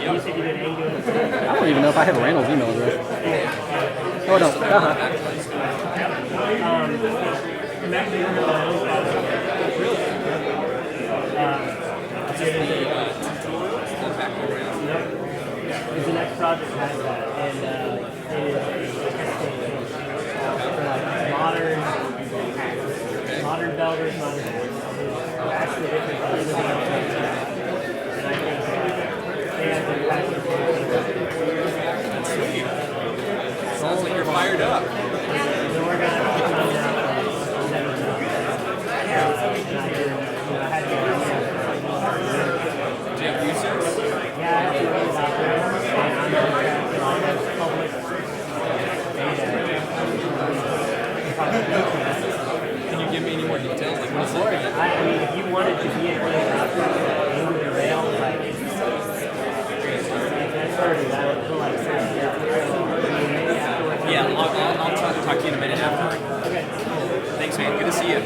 You said you did Angular. I don't even know if I have a Randall's email address. Oh, I don't. I'm actually working on my own project. The next project has that, and it is a testing for like modern builders, modern hacks. It's actually different from anything else. And I think they have the passion for it. Sounds like you're fired up. So we're going to find out I had to Do you have users? yeah, I have to read about them, and I'm going to public data. Can you give me any more details? Like, what's I mean, if you wanted to be in early adopter, move the rail, like, if that's started, I would feel like Yeah, I'll talk to you in a minute after. okay. Thanks, man. Good to see you.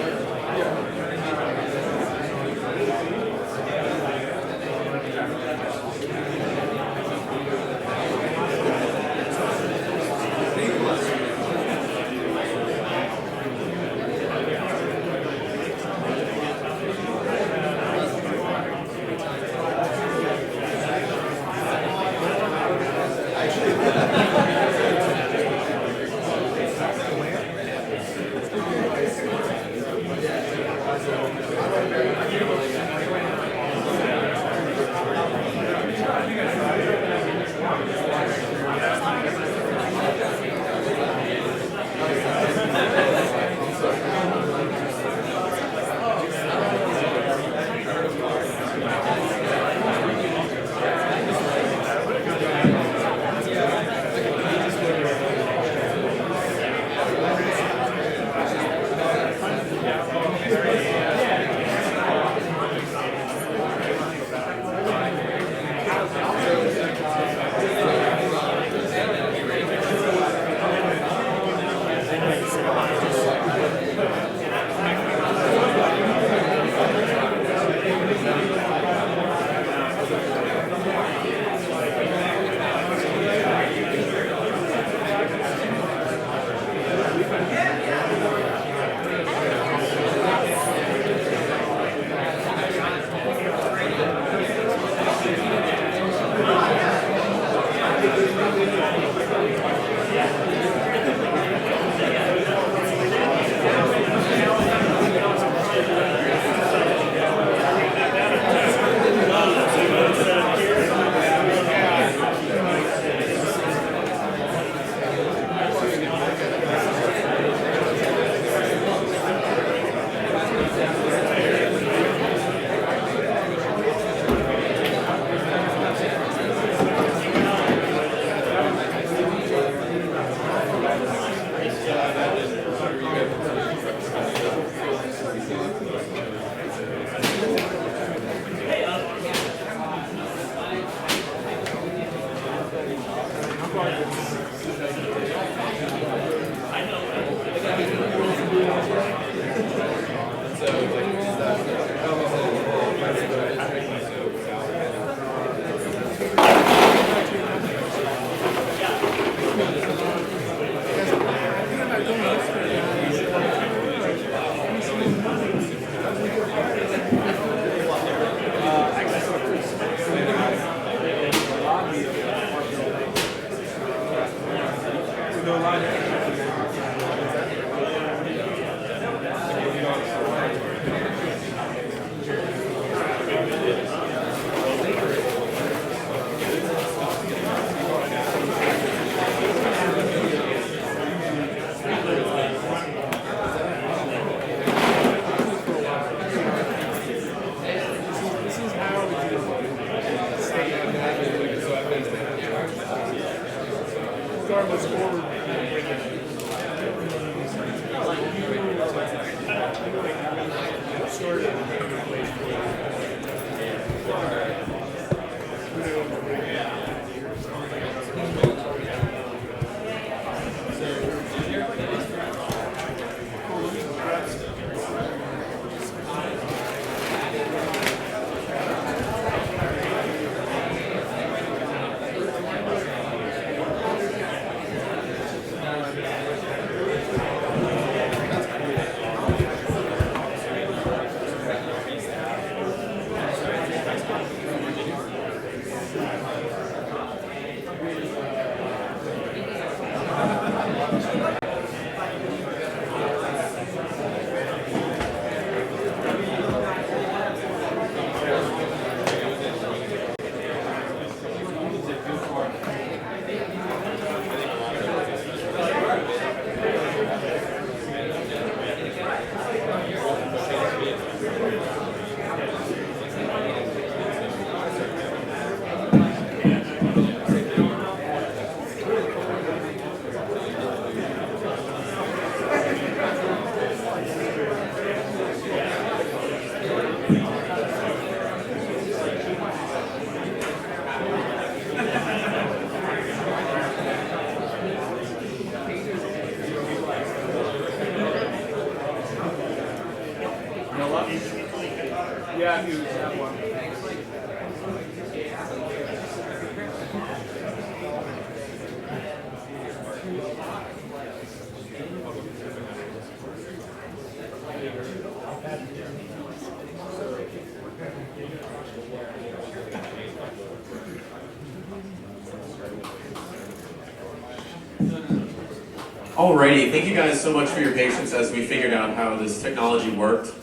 Alrighty, thank you guys so much for your patience as we figured out how this technology worked.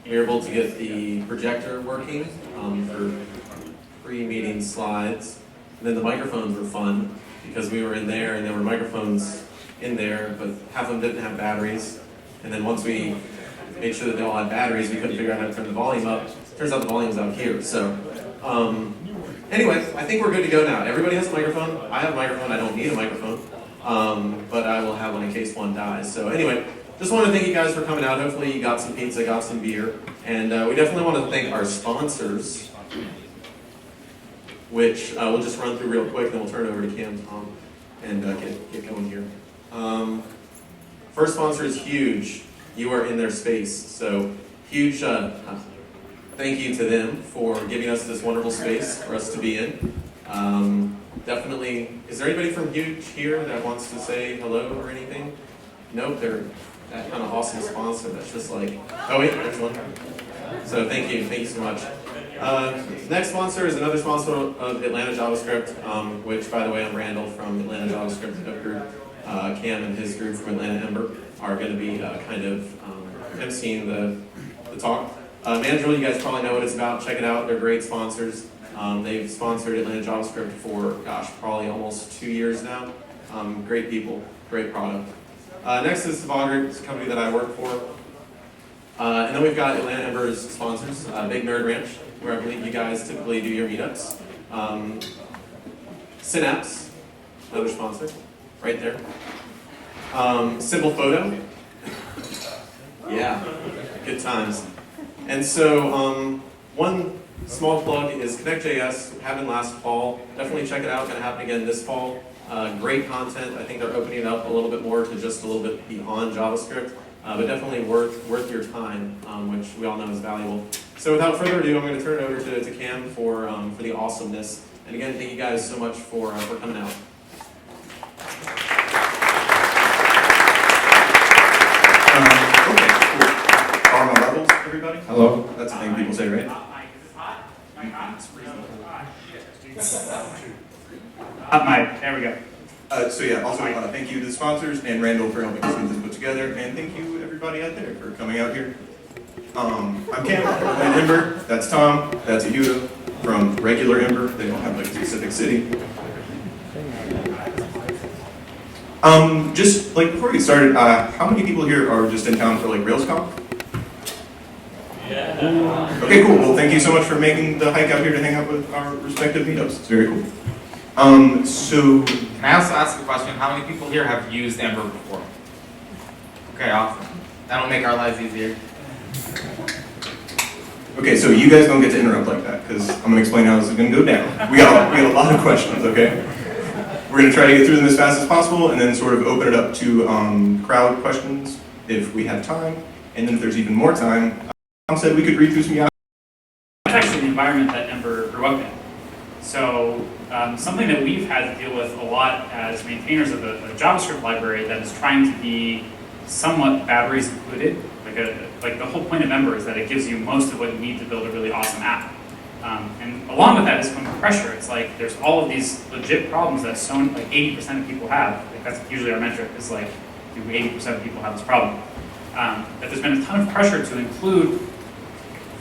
We were able to get the projector working for pre-meeting slides. And then the microphones were fun because we were in there and there were microphones in there, but half of them didn't have batteries. And then once we made sure that they all had batteries, we couldn't figure out how to turn the volume up. Turns out the volume's out here. So anyway, I think we're good to go now. Everybody has a microphone. I have a microphone. I don't need a microphone. But I will have one in case one dies. So anyway, just want to thank you guys for coming out. Hopefully you got some pizza, got some beer. And we definitely want to thank our sponsors, which we'll just run through real quick, then we'll turn it over to Cam, Tom, and get going here. First sponsor is Huge. You are in their space. So huge thank you to them for giving us this wonderful space for us to be in. Definitely, is there anybody from Huge here that wants to say hello or anything? Nope, they're that kind of awesome sponsor that's just like, oh wait, there's one. So thank you so much. Next sponsor is another sponsor of Atlanta JavaScript, which by the way, I'm Randall from Atlanta JavaScript group. Cam and his group from Atlanta Ember are going to be kind of emceeing the talk. Mandrill, you guys probably know what it's about. Check it out. They're great sponsors. They've sponsored Atlanta JavaScript for, gosh, probably almost 2 years now. Great people, great product. Next is Savagri, it's a company that I work for. And then we've got Atlanta Ember's sponsors, Big Nerd Ranch, where I believe you guys typically do your meetups. Synapse, another sponsor, right there. Simple Photo, yeah, good times. And so one small plug is Connect.js, happened last fall. Definitely check it out, gonna happen again this fall. Great content. I think they're opening it up a little bit more to just a little bit beyond JavaScript, but definitely worth your time, which we all know is valuable. So without further ado, I'm going to turn it over to Cam for the awesomeness. And again, thank you guys so much for coming out. Okay, cool. Are my levels, everybody? Hello? That's the thing people say, right? There we go. So yeah, also thank you to the sponsors and Randall for helping us get this put together, and thank you everybody out there for coming out here. I'm Cam from Ember. That's Tom. That's Yehuda from regular Ember. They don't have like a specific city. Just like before we get started, how many people here are just in town for like RailsConf? Yeah. Okay, cool. Well, thank you so much for making the hike out here to hang out with our respective meetups. It's very cool. So can I also ask a question? How many people here have used Ember before? Okay, awesome. That'll make our lives easier. okay, so you guys don't get to interrupt like that because I'm gonna explain how this is gonna go down. We got a lot of questions, okay? We're gonna try to get through them as fast as possible and then sort of open it up to crowd questions if we have time. And then if there's even more time, Tom said we could read through some That's actually the environment that Ember grew up in. So something that we've had to deal with a lot as maintainers of a JavaScript library that is trying to be somewhat batteries included. Like the whole point of Ember is that it gives you most of what you need to build a really awesome app. And along with that is comes pressure. It's like there's all of these legit problems that like 80% of people have. Like that's usually our metric is like, do 80% of people have this problem? That there's been a ton of pressure to include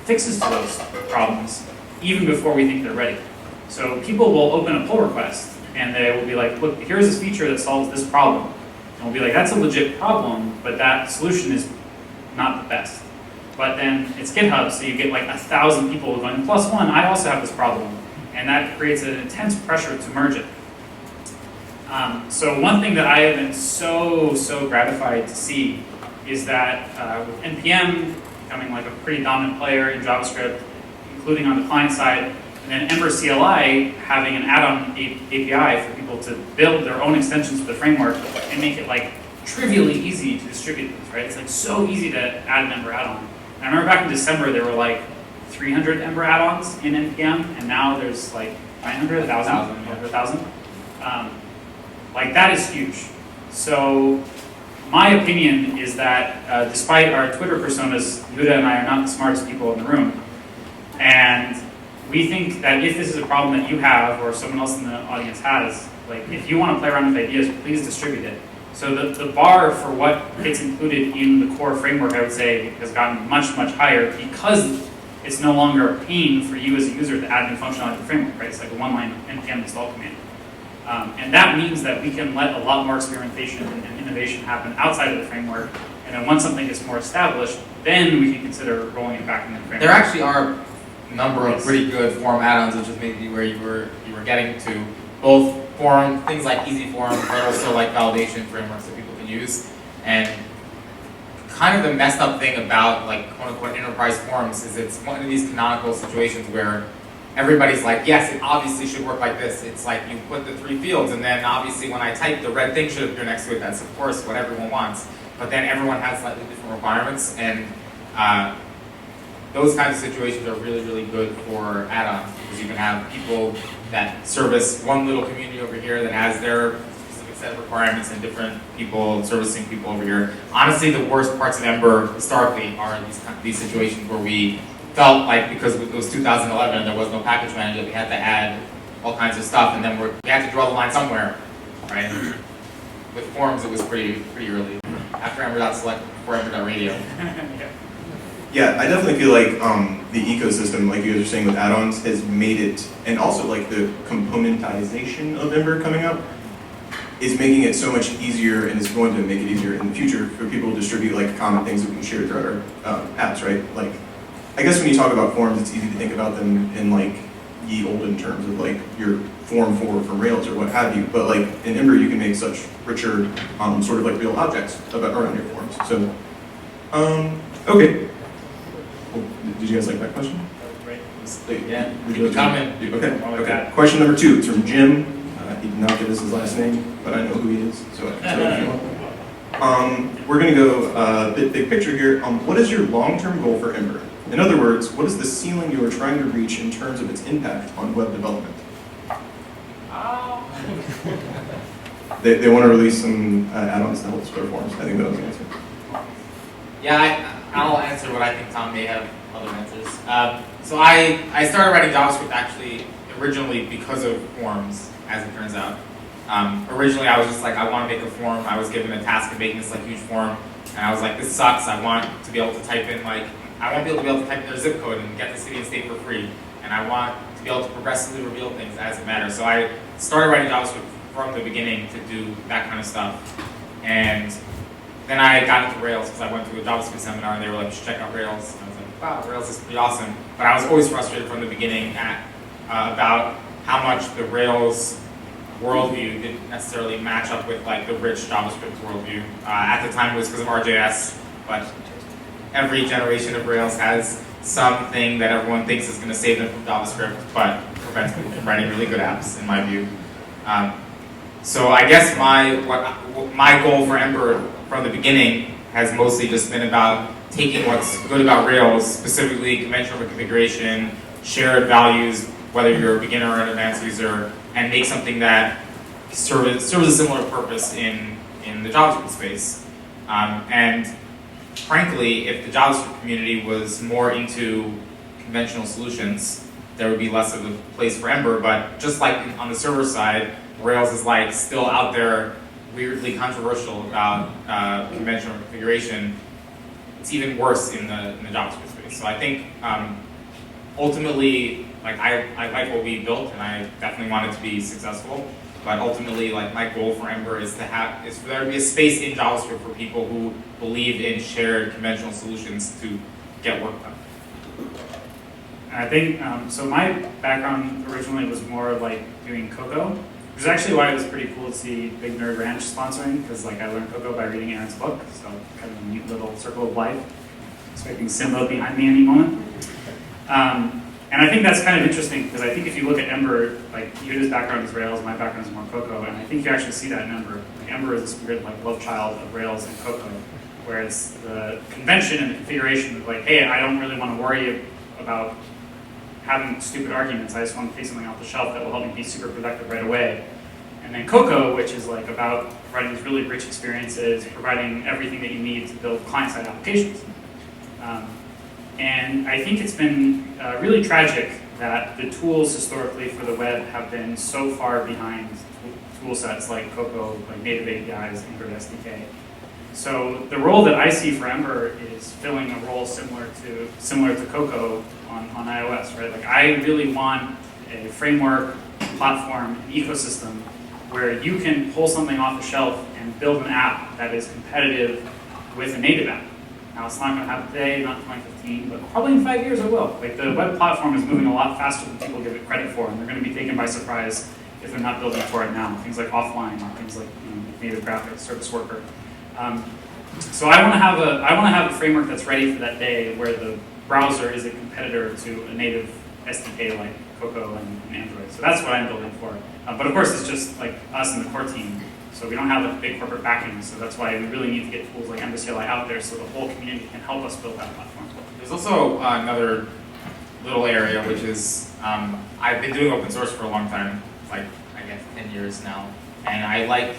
fixes to those problems even before we think they're ready. So people will open a pull request and they will be like, look, here's this feature that solves this problem. And we'll be like, that's a legit problem, but that solution is not the best. But then it's GitHub, so you get like 1,000 people going, +1, I also have this problem. And that creates an intense pressure to merge it. So one thing that I have been so gratified to see is that with NPM becoming like a pretty dominant player in JavaScript, including on the client side, and then Ember CLI having an add-on API for people to build their own extensions to the framework and make it like trivially easy to distribute those, right? It's like so easy to add an Ember add-on. And I remember back in December, there were like 300 Ember add-ons in NPM, and now there's like 900, 1,000, over 1,000. Like that is huge. So my opinion is that despite our Twitter personas, Yehuda and I are not the smartest people in the room. And we think that if this is a problem that you have or someone else in the audience has, like if you want to play around with ideas, please distribute it. So the bar for what gets included in the core framework, I would say, has gotten much, much higher because it's no longer a pain for you as a user to add new functionality to the framework, right? It's like a one-line npm install command. And that means that we can let a lot more experimentation and innovation happen outside of the framework. And then once something gets more established, then we can consider rolling it back into the framework. There actually are a number of pretty good form add-ons, which is maybe where you were getting to. Both form, things like easy form, but also like validation frameworks that people can use. And kind of the messed up thing about like quote unquote enterprise forms is it's one of these canonical situations where everybody's like, yes, it obviously should work like this. It's like you put the 3 fields and then obviously when I type the red thing should appear next to it. That's of course what everyone wants. But then everyone has slightly different requirements, and those kinds of situations are really, really good for add-ons because you can have people that service one little community over here that has their specific set of requirements and different people servicing people over here. Honestly, the worst parts of Ember historically are these situations where we felt like because it was 2011 and there was no package manager, we had to add all kinds of stuff, and then we had to draw the line somewhere, right? With forms, it was pretty early. After Ember.select, before Ember.radio. Yeah, I definitely feel like the ecosystem, like you guys are saying with add-ons, has made it, and also like the componentization of Ember coming up, is making it so much easier, and is going to make it easier in the future for people to distribute like common things that we can share throughout our apps, right? Like, I guess when you talk about forms, it's easy to think about them in like ye olden terms of like your form from Rails or what have you, but like in Ember you can make such richer sort of like real objects around your forms. So, okay. Well, did you guys like that question? Yeah, keep comment. Okay. Question number 2. It's from Jim. He did not give us his last name, but I know who he is, so I can tell if you want. We're going to go big picture here. What is your long-term goal for Ember? In other words, what is the ceiling you are trying to reach in terms of its impact on web development? They want to release some add-ons to help split forms. I think that was the answer. Yeah, I'll answer what I think Tom may have other answers. So I started writing JavaScript actually originally because of forms, as it turns out. Originally I was just like, I want to make a form. I was given a task of making this like huge form, and I was like, this sucks. I want to be able to type in like, I want people to be able to type in their zip code and get the city and state for free. And I want to be able to progressively reveal things as it matters. So I started writing JavaScript from the beginning to do that kind of stuff. And then I got into Rails because I went to a JavaScript seminar and they were like, you should check out Rails. And I was like, wow, Rails is pretty awesome. But I was always frustrated from the beginning about how much the Rails worldview didn't necessarily match up with like the rich JavaScript worldview. At the time it was because of RJS, but every generation of Rails has something that everyone thinks is going to save them from JavaScript, but prevents people from writing really good apps, in my view. So I guess my goal for Ember from the beginning has mostly just been about taking what's good about Rails, specifically conventional configuration, shared values, whether you're a beginner or an advanced user, and make something that serves a similar purpose in the JavaScript space. And frankly, if the JavaScript community was more into conventional solutions, there would be less of a place for Ember. But just like on the server side, Rails is like still out there, weirdly controversial about conventional configuration. It's even worse in the JavaScript space. So I think ultimately, like I like what we built, and I definitely want it to be successful. But ultimately, like my goal for Ember is for there to be a space in JavaScript for people who believe in shared conventional solutions to get work done. I think, so my background originally was more like doing Cocoa, which is actually why it was pretty cool to see Big Nerd Ranch sponsoring, because like I learned Cocoa by reading Aaron's book, so kind of a neat little circle of life. Expecting Simba behind me any moment. And I think that's kind of interesting, because I think if you look at Ember, like Yehuda's background is Rails, my background is more Cocoa, and I think you actually see that in Ember. Like, Ember is this weird like love child of Rails and Cocoa, whereas the convention and the configuration of like, hey, I don't really want to worry about having stupid arguments. I just want to take something off the shelf that will help me be super productive right away. And then Cocoa, which is like about providing these really rich experiences, providing everything that you need to build client-side applications. And I think it's been really tragic that the tools historically for the web have been so far behind tool sets like Cocoa, like native APIs, Ember SDK. So the role that I see for Ember is filling a role similar to Cocoa on iOS, right? Like I really want a framework, platform, an ecosystem where you can pull something off the shelf and build an app that is competitive with a native app. Now it's not going to happen today, not 2015, but probably in 5 years it will. Like the web platform is moving a lot faster than people give it credit for, and they're going to be taken by surprise if they're not building for it now. Things like offline, or things like native graphics, service worker. So I want to have a framework that's ready for that day where the browser is a competitor to a native SDK like Cocoa and Android. So that's what I'm building for. But of course, it's just like us and the core team. So we don't have a big corporate backing. So that's why we really need to get tools like Ember CLI out there so the whole community can help us build that platform. There's also another little area, which is I've been doing open source for a long time, like I guess 10 years now, and I like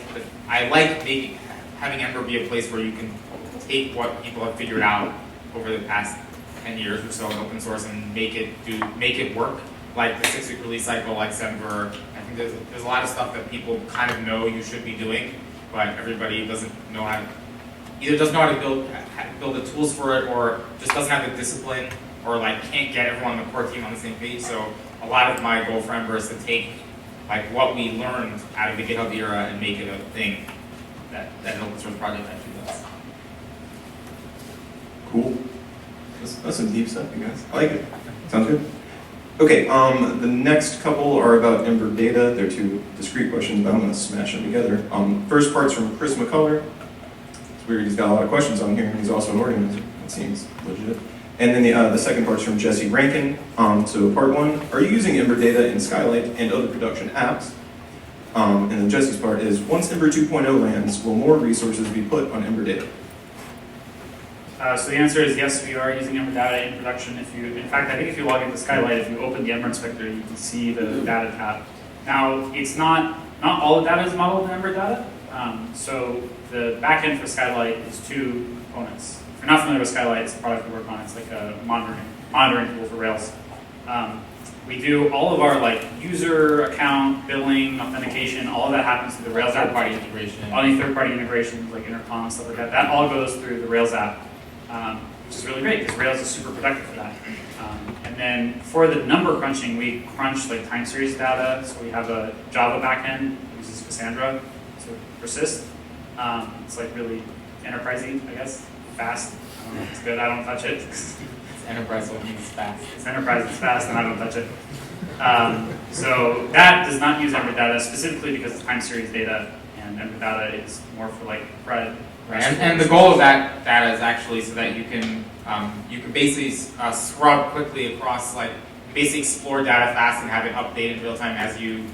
having Ember be a place where you can take what people have figured out over the past 10 years or so in open source and make it work. Like the 6-week release cycle, like Ember. I think there's a lot of stuff that people kind of know you should be doing, but everybody doesn't know how to, either doesn't know how to build the tools for it, or just doesn't have the discipline, or like can't get everyone on the core team on the same page. So a lot of my goal for Ember is to take like what we learned out of the GitHub era and make it a thing that an open source project actually does. Cool. That's some deep stuff, you guys. I like it. Sounds good. Okay, the next couple are about Ember data. They're two discrete questions, but I'm going to smash them together. First part's from Chris McCullough. It's weird, he's got a lot of questions on here, and he's also an organizer. It seems legit. And then the second part's from Jesse Rankin. So part one, are you using Ember data in Skylight and other production apps? And then Jesse's part is, once Ember 2.0 lands, will more resources be put on Ember data? So the answer is yes, we are using Ember data in production. In fact, I think if you log into Skylight, if you open the Ember inspector, you can see the data tab. Now, it's not all the data is modeled in Ember data. So the backend for Skylight is two components. If you're not familiar with Skylight, it's a product we work on. It's like a monitoring tool for Rails. We do all of our like user account, billing, authentication, all of that happens through the Rails app. Third-party integration. All the third-party integrations like intercom, stuff like that. That all goes through the Rails app. Which is really great because Rails is super productive for that. And then for the number crunching, we crunch like time series data. So we have a Java backend that uses Cassandra to persist. It's like really enterprisey, I guess, fast. I don't know if it's good. I don't touch it. It's enterprise, what means fast. It's enterprise, it's fast, and I don't touch it. So that does not use Ember data specifically because it's time series data, and Ember data is more for like CRUD. Right. And the goal of that data is actually so that you can basically scrub quickly across, like basically explore data fast and have it update in real time as you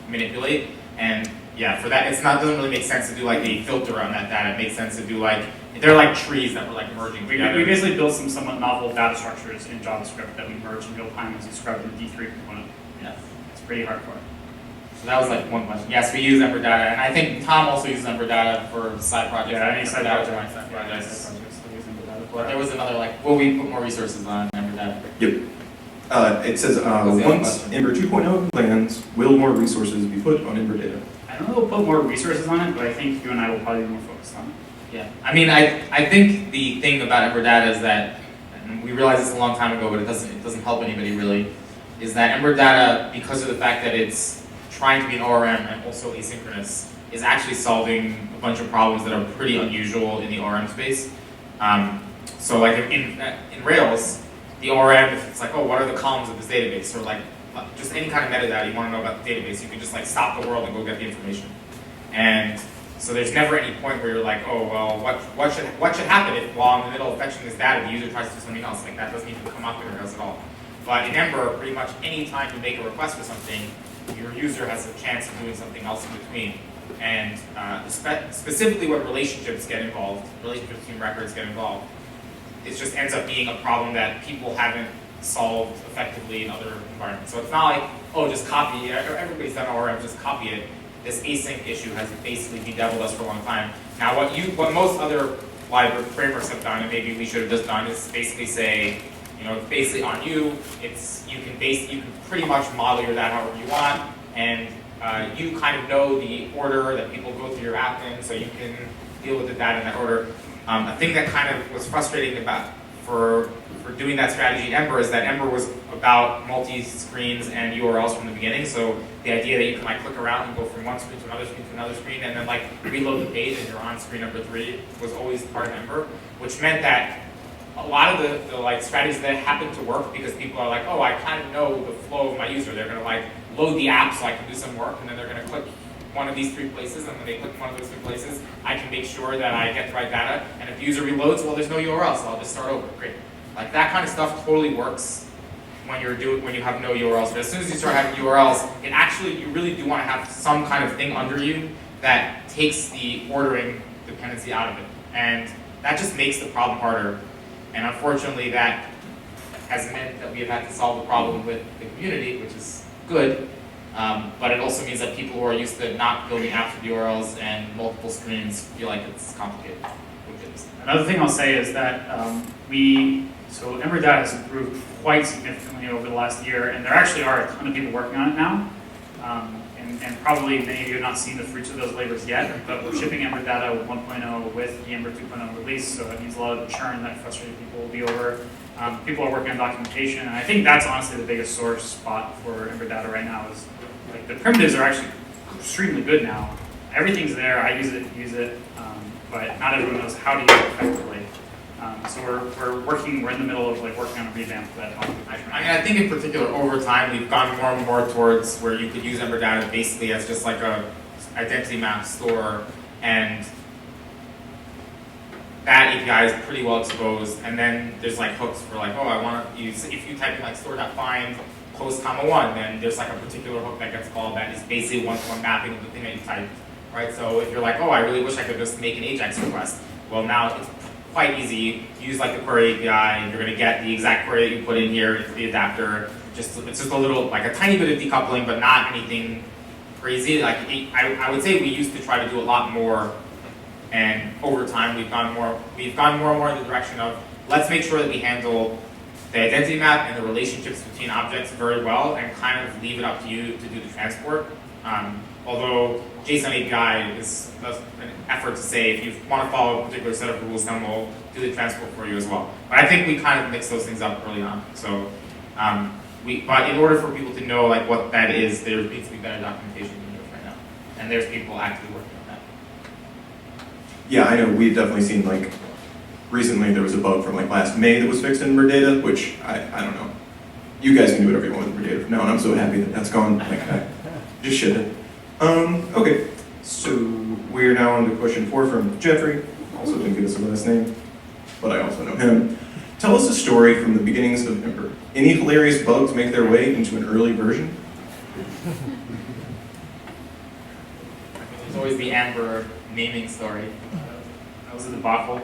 manipulate. And yeah, for that, doesn't really make sense to do like a filter on that data. It makes sense to do like, they're like trees that were like merging together. We basically built some somewhat novel data structures in JavaScript that we merge in real time as you scrub the D3 component. Yes. It's pretty hardcore. So that was like one question. Yes, we use Ember data, and I think Tom also uses Ember data for side projects. Yeah, any side project. Side projects. We use Ember data for But it. there was another like, will we put more resources on Ember data? Yep. It says, the other once question? Ember 2.0 lands, will more resources be put on Ember data? I don't know if we'll put more resources on it, but I think you and I will probably be more focused on it. Yeah. I mean, I think the thing about Ember data is that, and we realized this a long time ago, but it doesn't help anybody really, is that Ember data, because of the fact that it's trying to be an ORM and also asynchronous, is actually solving a bunch of problems that are pretty unusual in the ORM space. So like in Rails, the ORM, if it's like, oh, what are the columns of this database, or like just any kind of metadata you want to know about the database, you can just like stop the world and go get the information. And so there's never any point where you're like, oh, well, what should happen if while in the middle of fetching this data, the user tries to do something else? Like that doesn't even come up in Rails at all. But in Ember, pretty much any time you make a request for something, your user has a chance of doing something else in between. And specifically when relationships get involved, relationships between records get involved, it just ends up being a problem that people haven't solved effectively in other environments. So it's not like, oh, just copy it. Everybody's done ORM, just copy it. This async issue has basically bedeviled us for a long time. Now, what most other library frameworks have done, and maybe we should have just done, is basically say, you know, it's basically on you. You can pretty much model your that however you want, and you kind of know the order that people go through your app in, so you can deal with the data in that order. A thing that kind of was frustrating for doing that strategy in Ember is that Ember was about multi-screens and URLs from the beginning. So the idea that you can like click around and go from one screen to another screen to another screen and then like reload the page and you're on screen number 3 was always part of Ember, which meant that a lot of the like strategies that happen to work because people are like, oh, I kind of know the flow of my user. They're gonna like load the app so I can do some work, and then they're gonna click one of these 3 places, and when they click one of those 3 places, I can make sure that I get the right data. And if the user reloads, well, there's no URL, so I'll just start over. Great. Like that kind of stuff totally works when you have no URLs. But as soon as you start having URLs, you really do want to have some kind of thing under you that takes the ordering dependency out of it. And that just makes the problem harder. And unfortunately, that has meant that we have had to solve the problem with the community, which is good. But it also means that people who are used to not building apps with URLs and multiple screens feel like it's complicated. Another thing I'll say is that so Ember.js has improved quite significantly over the last year, and there actually are a ton of people working on it now. And probably many of you have not seen the fruits of those labors yet, but we're shipping Ember Data 1.0 with the Ember 2.0 release, so that means a lot of the churn that frustrated people will be over. People are working on documentation, and I think that's honestly the biggest source spot for Ember Data right now is like the primitives are actually extremely good now. Everything's there, I use it, but not everyone knows how to use it effectively. So we're in the middle of like working on a revamp of that documentation. I think in particular over time we've gone more and more towards where you could use Ember Data basically as just like a identity map store, and that API is pretty well exposed. And then there's like hooks for like, oh, I want to use, if you type in like store.find post comma 1, then there's like a particular hook that gets called that is basically one-to-one mapping of the thing that you typed, right? So if you're like, oh, I really wish I could just make an AJAX request, well now it's quite easy. Use like the query API, and you're going to get the exact query that you put in here into the adapter. It's just a little, like a tiny bit of decoupling, but not anything crazy. Like I would say we used to try to do a lot more, and over time we've gone more and more in the direction of let's make sure that we handle the identity map and the relationships between objects very well, and kind of leave it up to you to do the transport. Although JSON API is an effort to say if you want to follow a particular set of rules, then we'll do the transport for you as well. But I think we kind of mix those things up early on. So, but in order for people to know like what that is, there needs to be better documentation than yours right now, and there's people actively working on that. Yeah, I know. We've definitely seen like recently there was a bug from like last May that was fixed in Ember Data, which I don't know. You guys can do whatever you want with Ember Data from now, and I'm so happy that that's gone. Like I just ship it. Okay, so we're now on to question 4 from Jeffrey. Also didn't give us a last name, but I also know him. Tell us a story from the beginnings of Ember. Any hilarious bugs make their way into an early version? There's always the Ember naming story. That was a debacle.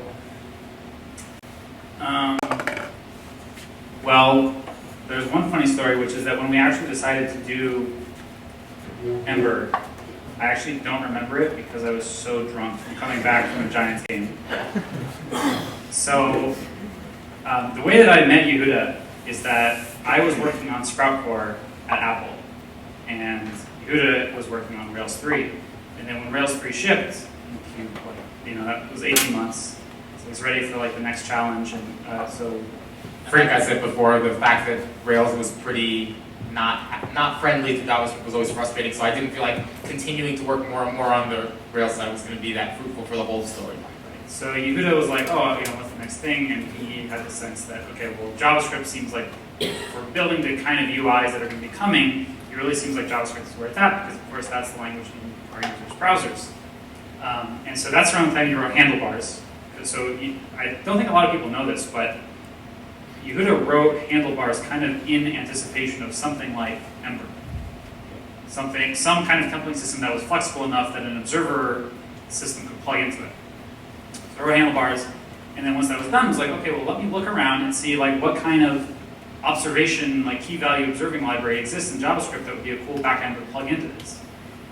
Well, there's one funny story, which is that when we actually decided to do Ember, I actually don't remember it because I was so drunk from coming back from a Giants game. So the way that I met Yehuda is that I was working on Sprout Core at Apple, and Yehuda was working on Rails 3. And then when Rails 3 shipped, that was 18 months, so I was ready for like the next challenge. And so, Like I said before, the fact that Rails was pretty not friendly to JavaScript was always frustrating, so I didn't feel like continuing to work more and more on the Rails side was going to be that fruitful for the whole story. So Yehuda was like, oh, what's the next thing? And he had the sense that, okay, well, JavaScript seems like, for building the kind of UIs that are going to be coming, it really seems like JavaScript is where it's at, because of course that's the language in our users' browsers. And so that's around the time you wrote handlebars. So I don't think a lot of people know this, but Yehuda wrote handlebars kind of in anticipation of something like Ember. Some kind of templating system that was flexible enough that an observer system could plug into it. So I wrote handlebars, and then once that was done, I was like, okay, well, let me look around and see like what kind of observation, like key value observing library exists in JavaScript that would be a cool backend to plug into this.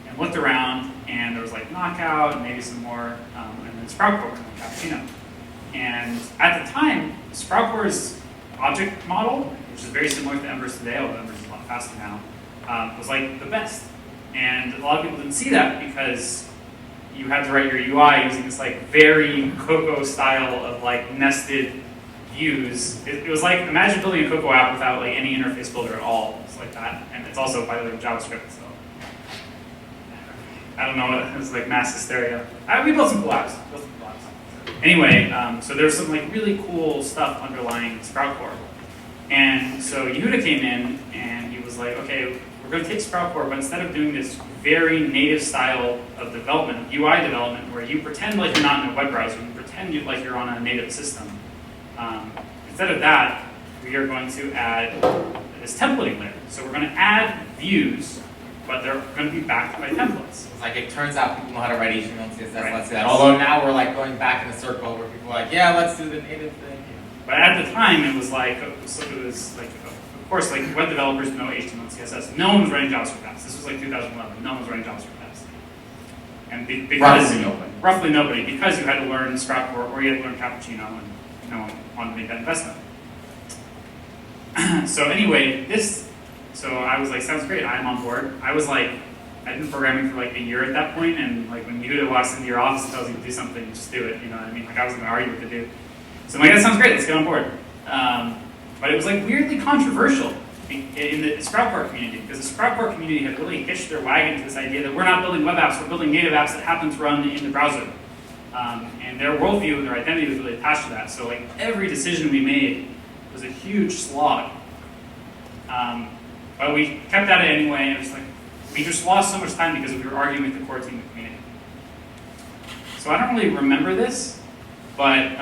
And looked around, and there was like Knockout, and maybe some more, and then Sprout Core, and Cappuccino. And at the time, Sprout Core's object model, which is very similar to Ember's today, although Ember's is a lot faster now, was like the best. And a lot of people didn't see that because you had to write your UI using this like very Cocoa style of like nested views. It was like, imagine building a Cocoa app without like any interface builder at all. It's like that. And it's also, by the way, JavaScript, so. I don't know, it's like mass hysteria. We built some cool apps. Anyway, so there's some like really cool stuff underlying Sprout Core. And so Yehuda came in and he was like, okay, we're going to take Sprout Core, but instead of doing this very native style of development, UI development, where you pretend like you're not in a web browser, you pretend like you're on a native system. Instead of that, we are going to add this templating layer. So we're going to add views, but they're going to be backed by templates. It's like it turns out people know how to write HTML and CSS, Right. let's do that. Although now we're like going back in a circle where people are like, yeah, let's do the native thing. But at the time, it was like, of course, like web developers know HTML and CSS. No one was writing JavaScript apps. This was like 2011. No one was writing JavaScript apps. And because roughly nobody, because you had to learn Sprout Core or you had to learn Cappuccino, and no one wanted to make that investment. So anyway, so I was like, sounds great. I'm on board. I'd been programming for like a year at that point, and like when Yehuda walks into your office and tells you to do something, just do it. You know what I mean? Like I wasn't going to argue with the dude. So I'm like, that sounds great. Let's get on board. But it was like weirdly controversial in the Sprout Core community, because the Sprout Core community had really hitched their wagon to this idea that we're not building web apps, we're building native apps that happen to run in the browser. And their worldview and their identity was really attached to that. So like every decision we made was a huge slog. But we kept at it anyway, and it was like, we just lost so much time because we were arguing with the core team in the community. So I don't really remember this, but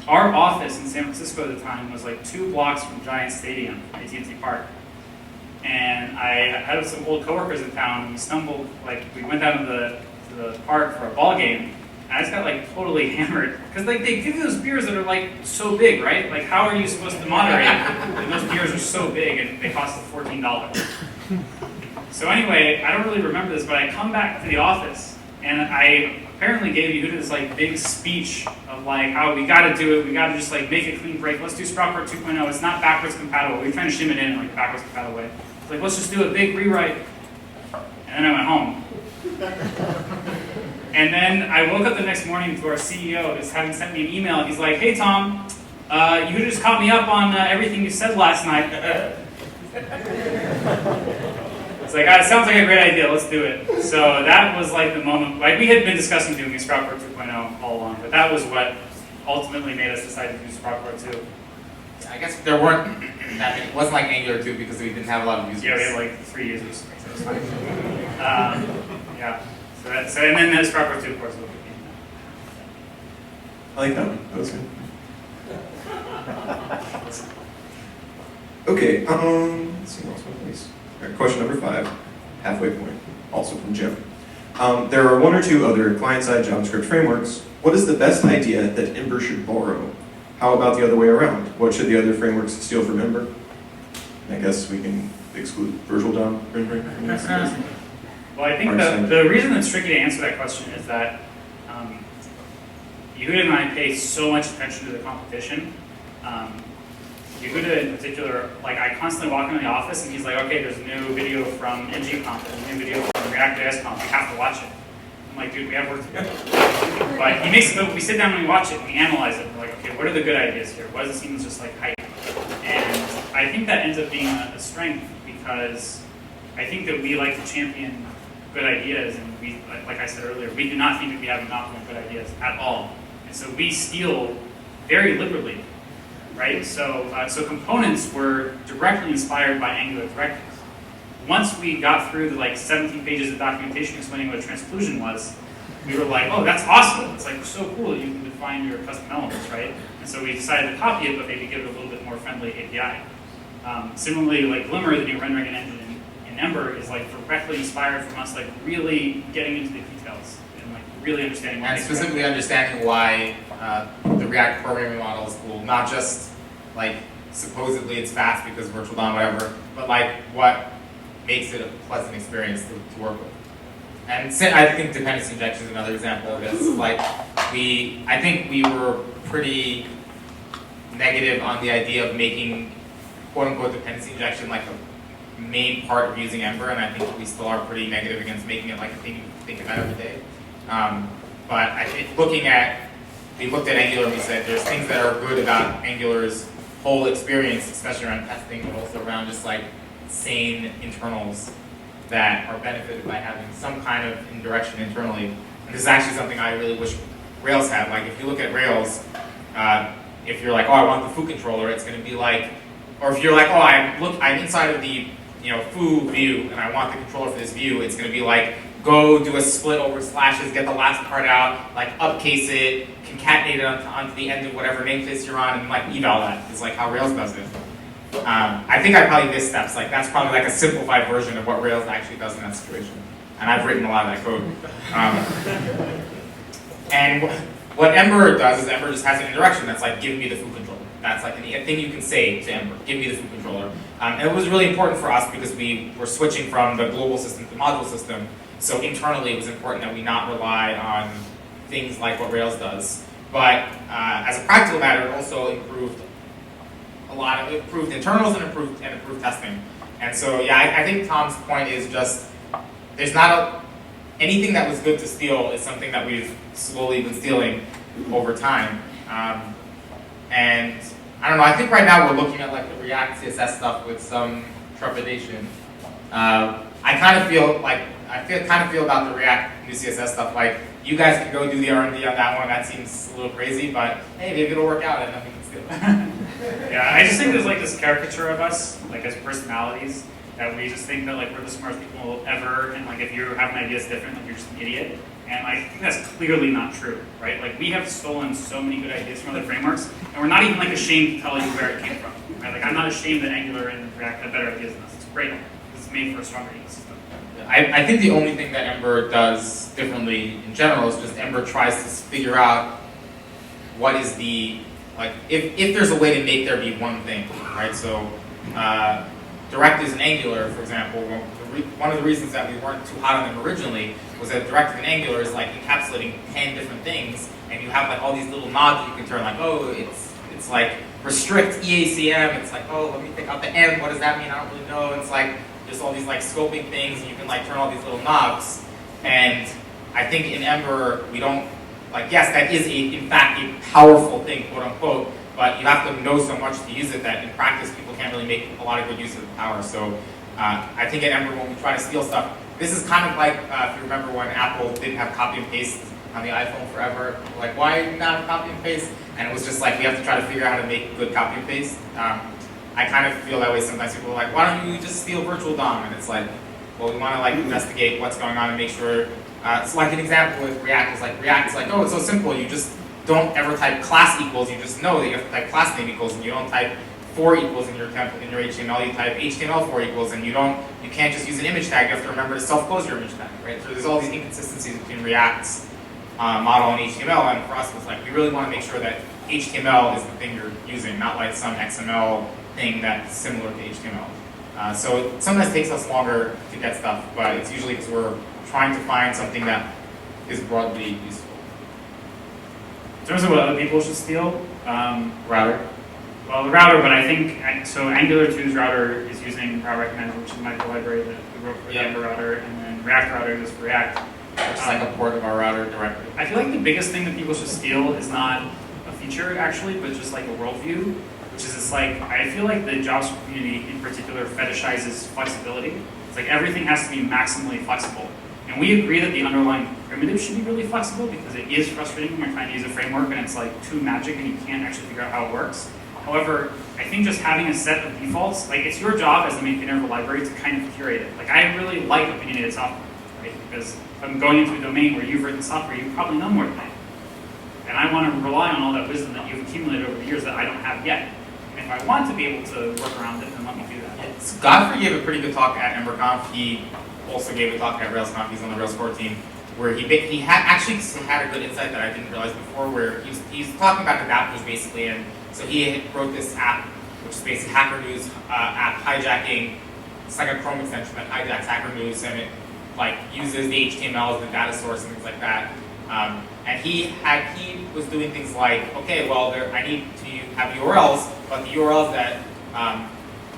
our office in San Francisco at the time was like 2 blocks from Giant Stadium, AT&T Park. And I had some old coworkers in town, and we went down to the park for a ball game, and I just got like totally hammered. Because like they give you those beers that are like so big, right? Like how are you supposed to moderate when those beers are so big and they cost $14? So anyway, I don't really remember this, but I come back to the office, and I apparently gave Yehuda this like big speech of like how we got to do it, we got to just like make a clean break. Let's do Sprout Core 2.0. It's not backwards compatible. We're trying to shim it in like a backwards compatible way. It's like let's just do a big rewrite. And then I went home. And then I woke up the next morning to our CEO just having sent me an email. He's like, "Hey Tom, Yehuda just caught me up on everything you said last night." It's like, it sounds like a great idea, let's do it. So that was like the moment, like we had been discussing doing a Sprout Core 2.0 all along, but that was what ultimately made us decide to do Sprout Core 2. I guess there weren't that many, it wasn't like Angular 2 because we didn't have a lot of users. Yeah, we had like 3 users, so it was fine. Yeah, so and then the Sprout Core 2 of course was I like that one. That was good. Okay, let's see what's my place. All right, question number 5, halfway point, also from Jim. There are 1 or 2 other client-side JavaScript frameworks. What is the best idea that Ember should borrow? How about the other way around? What should the other frameworks steal from Ember? I guess we can exclude virtual DOM rendering from this. Well, I think the reason it's tricky to answer that question is that Yehuda and I pay so much attention to the competition. Yehuda in particular, like I constantly walk into the office and he's like, okay, there's a new video from ng-conf, there's a new video from React.js conf, we have to watch it. I'm like, dude, we have work to do. But we sit down and we watch it and we analyze it. We're like, okay, what are the good ideas here? What does it seem is just like hype? And I think that ends up being a strength because I think that we like to champion good ideas, and we, like I said earlier, we do not think that we have a monopoly on good ideas at all. And so we steal very liberally. Right? So components were directly inspired by Angular directives. Once we got through the like 17 pages of documentation explaining what a transclusion was, we were like, oh, that's awesome. It's like so cool that you can define your custom elements, right? And so we decided to copy it, but maybe give it a little bit more friendly API. Similarly, like Glimmer, the new rendering engine in Ember, is like directly inspired from us, like really getting into the details and like really understanding what and specifically understanding why the React programming model is cool, not just like supposedly it's fast because virtual DOM, whatever, but like what makes it a pleasant experience to work with. And I think dependency injection is another example of this. Like I think we were pretty negative on the idea of making quote unquote dependency injection like a main part of using Ember, and I think we still are pretty negative against making it like a thing you think about every day. But I think we looked at Angular and we said there's things that are good about Angular's whole experience, especially around testing, but also around just like sane internals that are benefited by having some kind of indirection internally. And this is actually something I really wish Rails had. Like if you look at Rails, if you're like, oh, I want the foo controller, it's going to be like, or if you're like, oh, I'm inside of the foo view and I want the controller for this view, it's going to be like, go do a split over slashes, get the last part out, like upcase it, concatenate it onto the end of whatever namespace you're on, and like eval that. It's like how Rails does it. I think I probably missed steps. Like that's probably like a simplified version of what Rails actually does in that situation. And I've written a lot of that code. And what Ember does is Ember just has an indirection that's like, give me the foo controller. That's like a thing you can say to Ember, give me the foo controller. And it was really important for us because we were switching from the global system to the module system. So internally, it was important that we not rely on things like what Rails does. But as a practical matter, it also improved improved internals and improved testing. And so, yeah, I think Tom's point is just there's not anything that was good to steal is something that we've slowly been stealing over time. And I don't know. I think right now we're looking at like the React CSS stuff with some trepidation. I kind of feel about the React new CSS stuff like you guys can go do the R&D on that one. That seems a little crazy, but hey, maybe it'll work out and then we can steal it. Yeah, I just think there's like this caricature of us, like as personalities, that we just think that like we're the smartest people ever, and like if you have an idea that's different, like you're just an idiot. And I think that's clearly not true, right? Like we have stolen so many good ideas from other frameworks, and we're not even like ashamed to tell you where it came from. Right? Like I'm not ashamed that Angular and React have better ideas than us. It's great. It's made for a stronger ecosystem. I think the only thing that Ember does differently in general is just Ember tries to figure out what is the, like, if there's a way to make there be one thing, right? So directives in Angular, for example, one of the reasons that we weren't too hot on them originally was that directive in Angular is like encapsulating 10 different things, and you have like all these little knobs you can turn, like, oh, it's like restrict EACM, it's like, oh, let me take out the M, what does that mean? I don't really know. It's like just all these like scoping things, and you can like turn all these little knobs. And I think in Ember, we don't, like, yes, that is in fact a powerful thing, quote unquote, but you have to know so much to use it that in practice people can't really make a lot of good use of the power. So I think at Ember, when we try to steal stuff, this is kind of like, if you remember when Apple didn't have copy and paste on the iPhone forever, like, why do you not have copy and paste? And it was just like, we have to try to figure out how to make good copy and paste. I kind of feel that way sometimes. People are like, why don't you just steal virtual DOM? And it's like, well, we want to like investigate what's going on and make sure. So like an example with React is like, React is like, oh, it's so simple. You just don't ever type class equals. You just know that you have to type class name equals, and you don't type for equals in your template, in your HTML. You type HTML for equals, and you can't just use an image tag. You have to remember to self-close your image tag, right? So there's all these inconsistencies between React's model and HTML, and for us, it's like we really want to make sure that HTML is the thing you're using, not like some XML thing that's similar to HTML. So it sometimes takes us longer to get stuff, but it's usually because we're trying to find something that is broadly useful. In terms of what other people should steal, Router? Well, the router, but I think, so Angular 2's router is using Route Recognizer, which is my library that we wrote for the Ember router, and then React router is for React. It's like a port of our router directly. I feel like the biggest thing that people should steal is not a feature actually, but just like a worldview, which is it's like, I feel like the JavaScript community in particular fetishizes flexibility. It's like everything has to be maximally flexible. And we agree that the underlying primitive should be really flexible because it is frustrating when you're trying to use a framework and it's like too magic and you can't actually figure out how it works. However, I think just having a set of defaults, like it's your job as the maintainer of a library to kind of curate it. Like I really like opinionated software, right? Because if I'm going into a domain where you've written software, you probably know more than I do. And I want to rely on all that wisdom that you've accumulated over the years that I don't have yet. And if I want to be able to work around it, then let me do that. So Godfrey gave a pretty good talk at EmberConf. He also gave a talk at RailsConf. He's on the Rails core team, where he actually had a good insight that I didn't realize before, where he's talking about adapters basically, and so he wrote this app which is basically Hacker News app hijacking. It's like a Chrome extension that hijacks Hacker News, and it like uses the HTML as the data source and things like that. And he was doing things like, okay, well, I need to have URLs, but the URLs that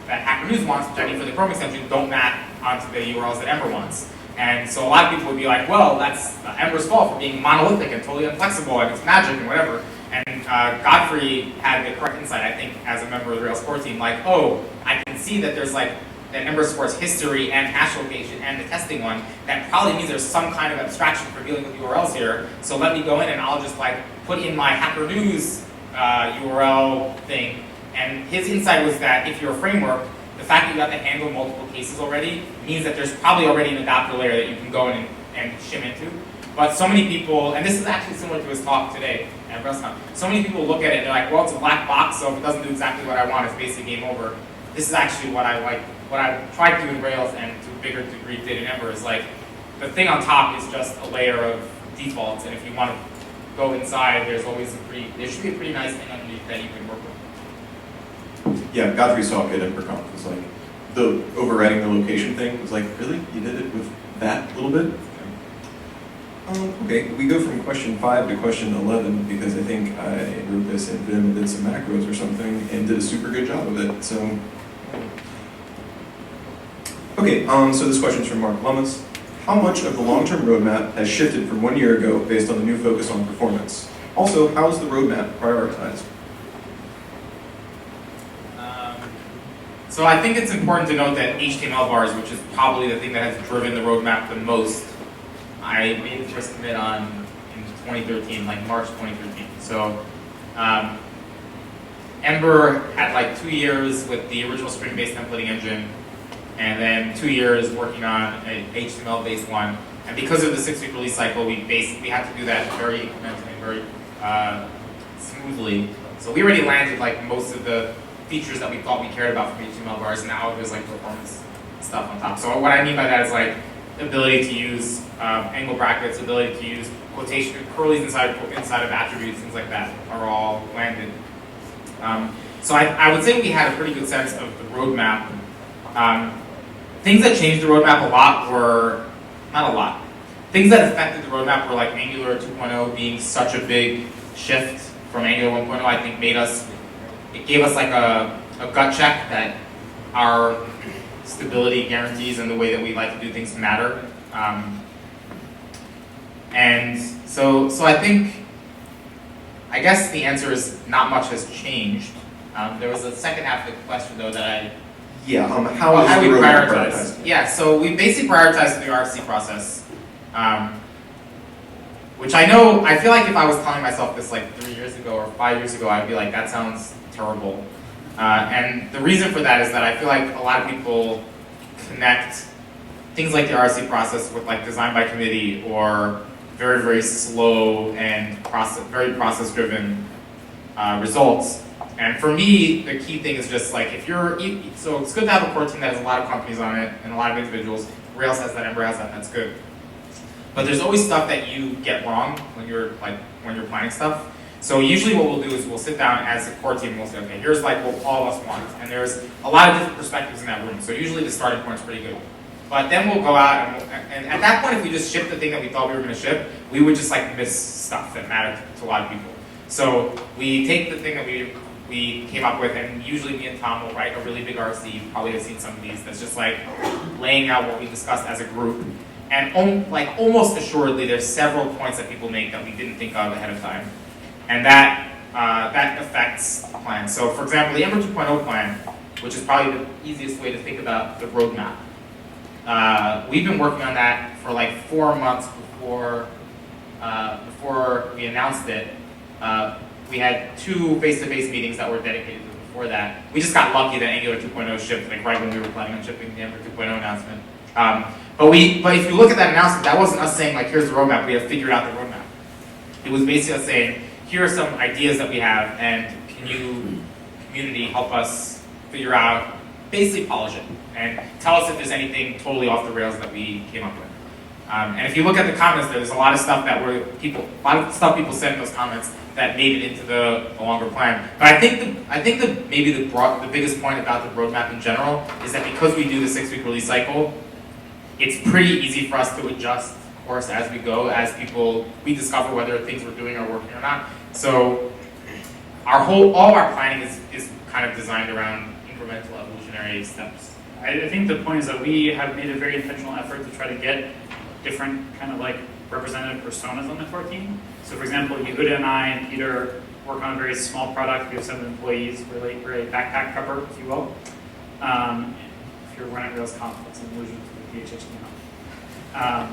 that Hacker News wants, which I need for the Chrome extension, don't map onto the URLs that Ember wants. And so a lot of people would be like, well, that's Ember's fault for being monolithic and totally inflexible, and it's magic and whatever. And Godfrey had the correct insight, I think, as a member of the Rails core team, like, oh, I can see that there's like that Ember supports history and hash location and the testing one. That probably means there's some kind of abstraction for dealing with URLs here. So let me go in and I'll just like put in my Hacker News URL thing. And his insight was that if you're a framework, the fact that you have to handle multiple cases already means that there's probably already an adapter layer that you can go in and shim into. But so many people, and this is actually similar to his talk today at RailsConf, so many people look at it and they're like, well, it's a black box, so if it doesn't do exactly what I want, it's basically game over. This is actually what I like, what I've tried to do in Rails and to a bigger degree did in Ember is like, the thing on top is just a layer of defaults, and if you want to go inside, there should be a pretty nice thing underneath that you can work with. Yeah, Godfrey saw it at EmberConf. It was like, the overriding the location thing was like, really? You did it with that little bit? Okay, we go from question 5 to question 11 because I think I wrote this in Vim and did some macros or something and did a super good job of it, so. Okay, so this question's from Mark Lummis. How much of the long-term roadmap has shifted from 1 year ago based on the new focus on performance? Also, how is the roadmap prioritized? So I think it's important to note that HTML bars, which is probably the thing that has driven the roadmap the most, I made the first commit on in 2013, like March 2013. So Ember had like 2 years with the original Spring-based templating engine, and then 2 years working on an HTML-based one. And because of the 6-week release cycle, we had to do that very incrementally, very smoothly. So we already landed like most of the features that we thought we cared about from HTML bars, and now there's like performance stuff on top. So what I mean by that is like the ability to use angle brackets, ability to use quotation, curlies inside of attributes, things like that are all landed. So I would say we had a pretty good sense of the roadmap. Things that changed the roadmap a lot were, not a lot, things that affected the roadmap were like Angular 2.0 being such a big shift from Angular 1.0, I think it gave us like a gut check that our stability guarantees and the way that we like to do things matter. And so I think, I guess the answer is not much has changed. There was a second half of the question though that how do we we prioritize? Yeah, so we basically prioritized the RFC process, which I feel like if I was telling myself this like 3 years ago or 5 years ago, I'd be like, that sounds terrible. And the reason for that is that I feel like a lot of people connect things like the RFC process with like design by committee or very, very slow and very process-driven results. And for me, the key thing is just like so it's good to have a core team that has a lot of companies on it and a lot of individuals. Rails has that, Ember has that, that's good. But there's always stuff that you get wrong when you're planning stuff. So usually what we'll do is we'll sit down as a core team and we'll say, okay, here's like what all of us want. And there's a lot of different perspectives in that room. So usually the starting point is pretty good. But then we'll go out and at that point, if we just ship the thing that we thought we were going to ship, we would just like miss stuff that mattered to a lot of people. So we take the thing that we came up with, and usually me and Tom will write a really big RFC. You probably have seen some of these. That's just like laying out what we discussed as a group. And almost assuredly, there's several points that people make that we didn't think of ahead of time. And that affects the plan. So for example, the Ember 2.0 plan, which is probably the easiest way to think about the roadmap. We've been working on that for like 4 months before we announced it. We had 2 face-to-face meetings that were dedicated to it before that. We just got lucky that Angular 2.0 shipped like right when we were planning on shipping the Ember 2.0 announcement. But if you look at that announcement, that wasn't us saying like, here's the roadmap, we have figured out the roadmap. It was basically us saying, here are some ideas that we have, and can you, community, help us figure out, basically polish it, and tell us if there's anything totally off the rails that we came up with. And if you look at the comments, there's a lot of stuff that people said in those comments that made it into the longer plan. But I think maybe the biggest point about the roadmap in general is that because we do the 6-week release cycle, it's pretty easy for us to adjust course as we go, as we discover whether things we're doing are working or not. So all our planning is kind of designed around incremental evolutionary steps. I think the point is that we have made a very intentional effort to try to get different kind of like representative personas on the core team. So for example, Yehuda and I and Peter work on a very small product. We have 7 employees. We're a backpack prepper, if you will. If you're running Rails Conf, it's an allusion to the PHHTML.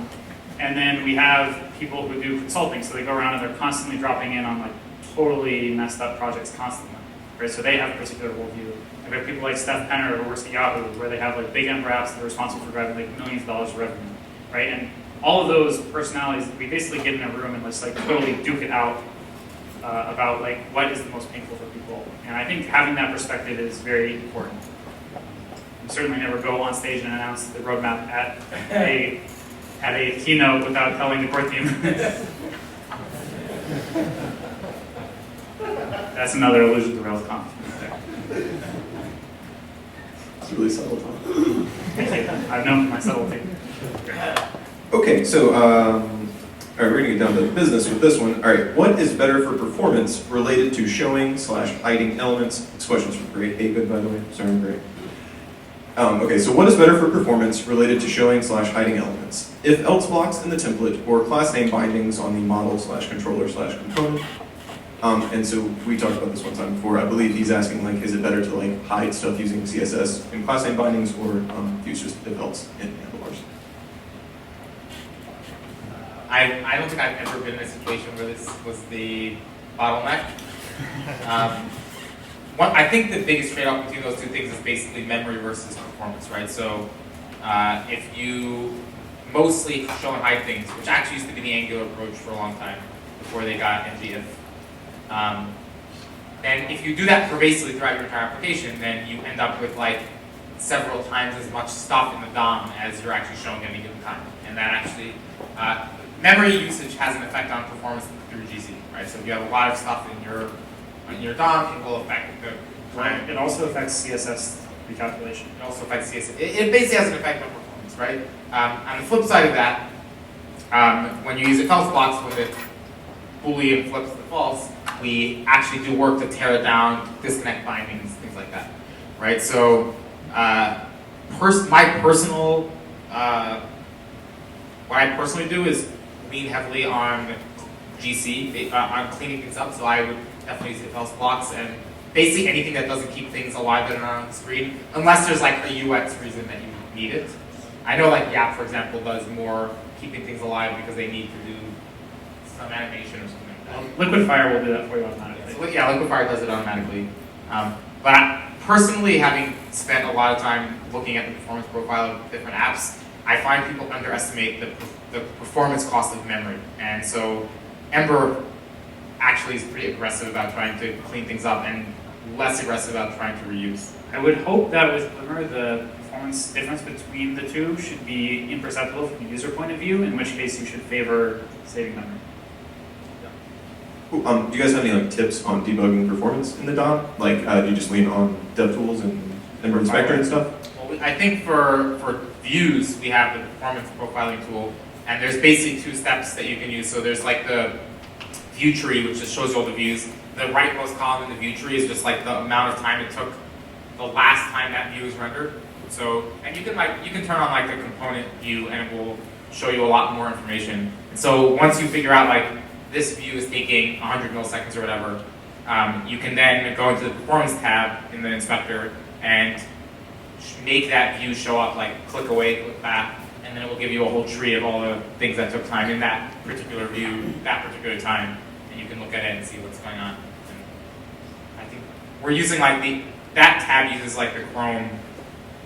And then we have people who do consulting. So they go around and they're constantly dropping in on like totally messed up projects constantly. Right? So they have a particular worldview. And we have people like Steph Penner who works at Yahoo, where they have like big Ember apps that are responsible for driving like millions of dollars of revenue. Right? And all of those personalities, we basically get in a room and just like totally duke it out about like what is the most painful for people. And I think having that perspective is very important. You certainly never go on stage and announce the roadmap at a keynote without telling the core team. That's another allusion to Rails Conf. It's really subtle, Tom. Thank you. I've known my subtlety. Okay, so all right, we're gonna get down to business with this one. All right, what is better for performance related to showing/hiding elements? This question's from Gray. Hey, good, by the way. Sorry, I'm Gray. Okay, so what is better for performance related to showing/hiding elements? If else blocks in the template or class name bindings on the model/controller/component. And so we talked about this one time before. I believe he's asking like, is it better to like hide stuff using CSS in class name bindings or use just if else in handlebars? I don't think I've ever been in a situation where this was the bottleneck. I think the biggest trade-off between those two things is basically memory versus performance, right? So if you mostly show and hide things, which actually used to be the Angular approach for a long time before they got NGF, and if you do that pervasively throughout your entire application, then you end up with like several times as much stuff in the DOM as you're actually showing at any given time. And that actually, memory usage has an effect on performance through GC, right? So if you have a lot of stuff in your DOM, it will affect the time. It also affects CSS recalculation. It also affects CSS. It basically has an effect on performance, right? On the flip side of that, when you use if else blocks, when the Boolean flips to false, we actually do work to tear it down, disconnect bindings, things like that, right? So what I personally do is lean heavily on GC, on cleaning things up. So I would definitely use if else blocks and basically anything that doesn't keep things alive that are not on the screen, unless there's like a UX reason that you need it. I know like Yap, for example, does more keeping things alive because they need to do some animation or something like that. Liquidfire will do that for you automatically. Yeah, Liquidfire does it automatically. But personally, having spent a lot of time looking at the performance profile of different apps, I find people underestimate the performance cost of memory. And so Ember actually is pretty aggressive about trying to clean things up and less aggressive about trying to reuse. I would hope that with Glimmer, the performance difference between the two should be imperceptible from the user point of view, in which case you should favor saving memory. Cool. Do you guys have any like tips on debugging performance in the DOM? Like, do you just lean on DevTools and Ember Inspector and stuff? Well, I think for views, we have the performance profiling tool, and there's basically 2 steps that you can use. So there's like the view tree, which just shows you all the views. The rightmost column in the view tree is just like the amount of time it took the last time that view was rendered. So, and you can turn on like the component view, and it will show you a lot more information. And so once you figure out like this view is taking 100 milliseconds or whatever, you can then go into the performance tab in the inspector and make that view show up, like click away, click back, and then it will give you a whole tree of all the things that took time in that particular view, that particular time, and you can look at it and see what's going on. And I think we're using like that tab uses like the Chrome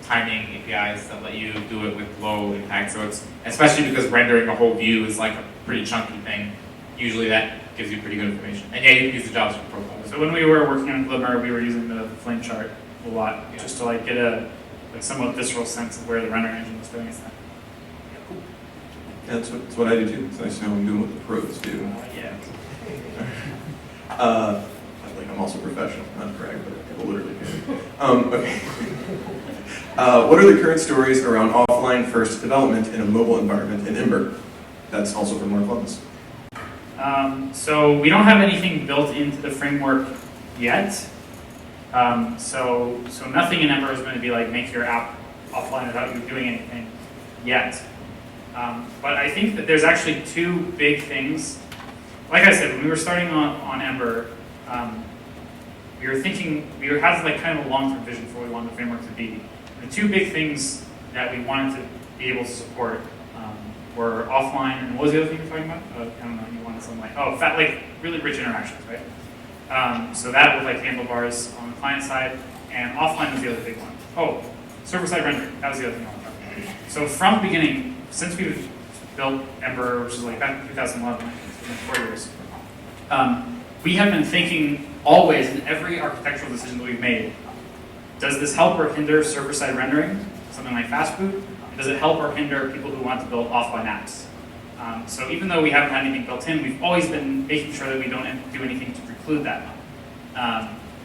timing APIs that let you do it with low impact. So it's, especially because rendering a whole view is like a pretty chunky thing, usually that gives you pretty good information. And yeah, you can use the JavaScript profile. So when we were working on Glimmer, we were using the flame chart a lot, just to like get a like somewhat visceral sense of where the rendering engine was doing its thing. That's what I do too. It's nice to know I'm doing what the pros do. Yeah. I'm also professional, not to brag, but I literally can. Okay. What are the current stories around offline first development in a mobile environment in Ember? That's also from Mark Clemens. So we don't have anything built into the framework yet. So nothing in Ember is going to be like make your app offline without you doing anything yet. But I think that there's actually two big things. Like I said, when we were starting on Ember, we had like kind of a long-term vision for what we wanted the framework to be. The two big things that we wanted to be able to support were offline, and what was the other thing you were talking about? I don't know, you wanted something like, like really rich interactions, right? So that with like handlebars on the client side, and offline was the other big one. Oh, server-side rendering, that was the other thing I wanted to talk about. So from the beginning, since we've built Ember, which is like back in 2011, it's been 4 years, we have been thinking always in every architectural decision that we've made, does this help or hinder server-side rendering, something like fast boot? And does it help or hinder people who want to build offline apps? So even though we haven't had anything built in, we've always been making sure that we don't do anything to preclude that.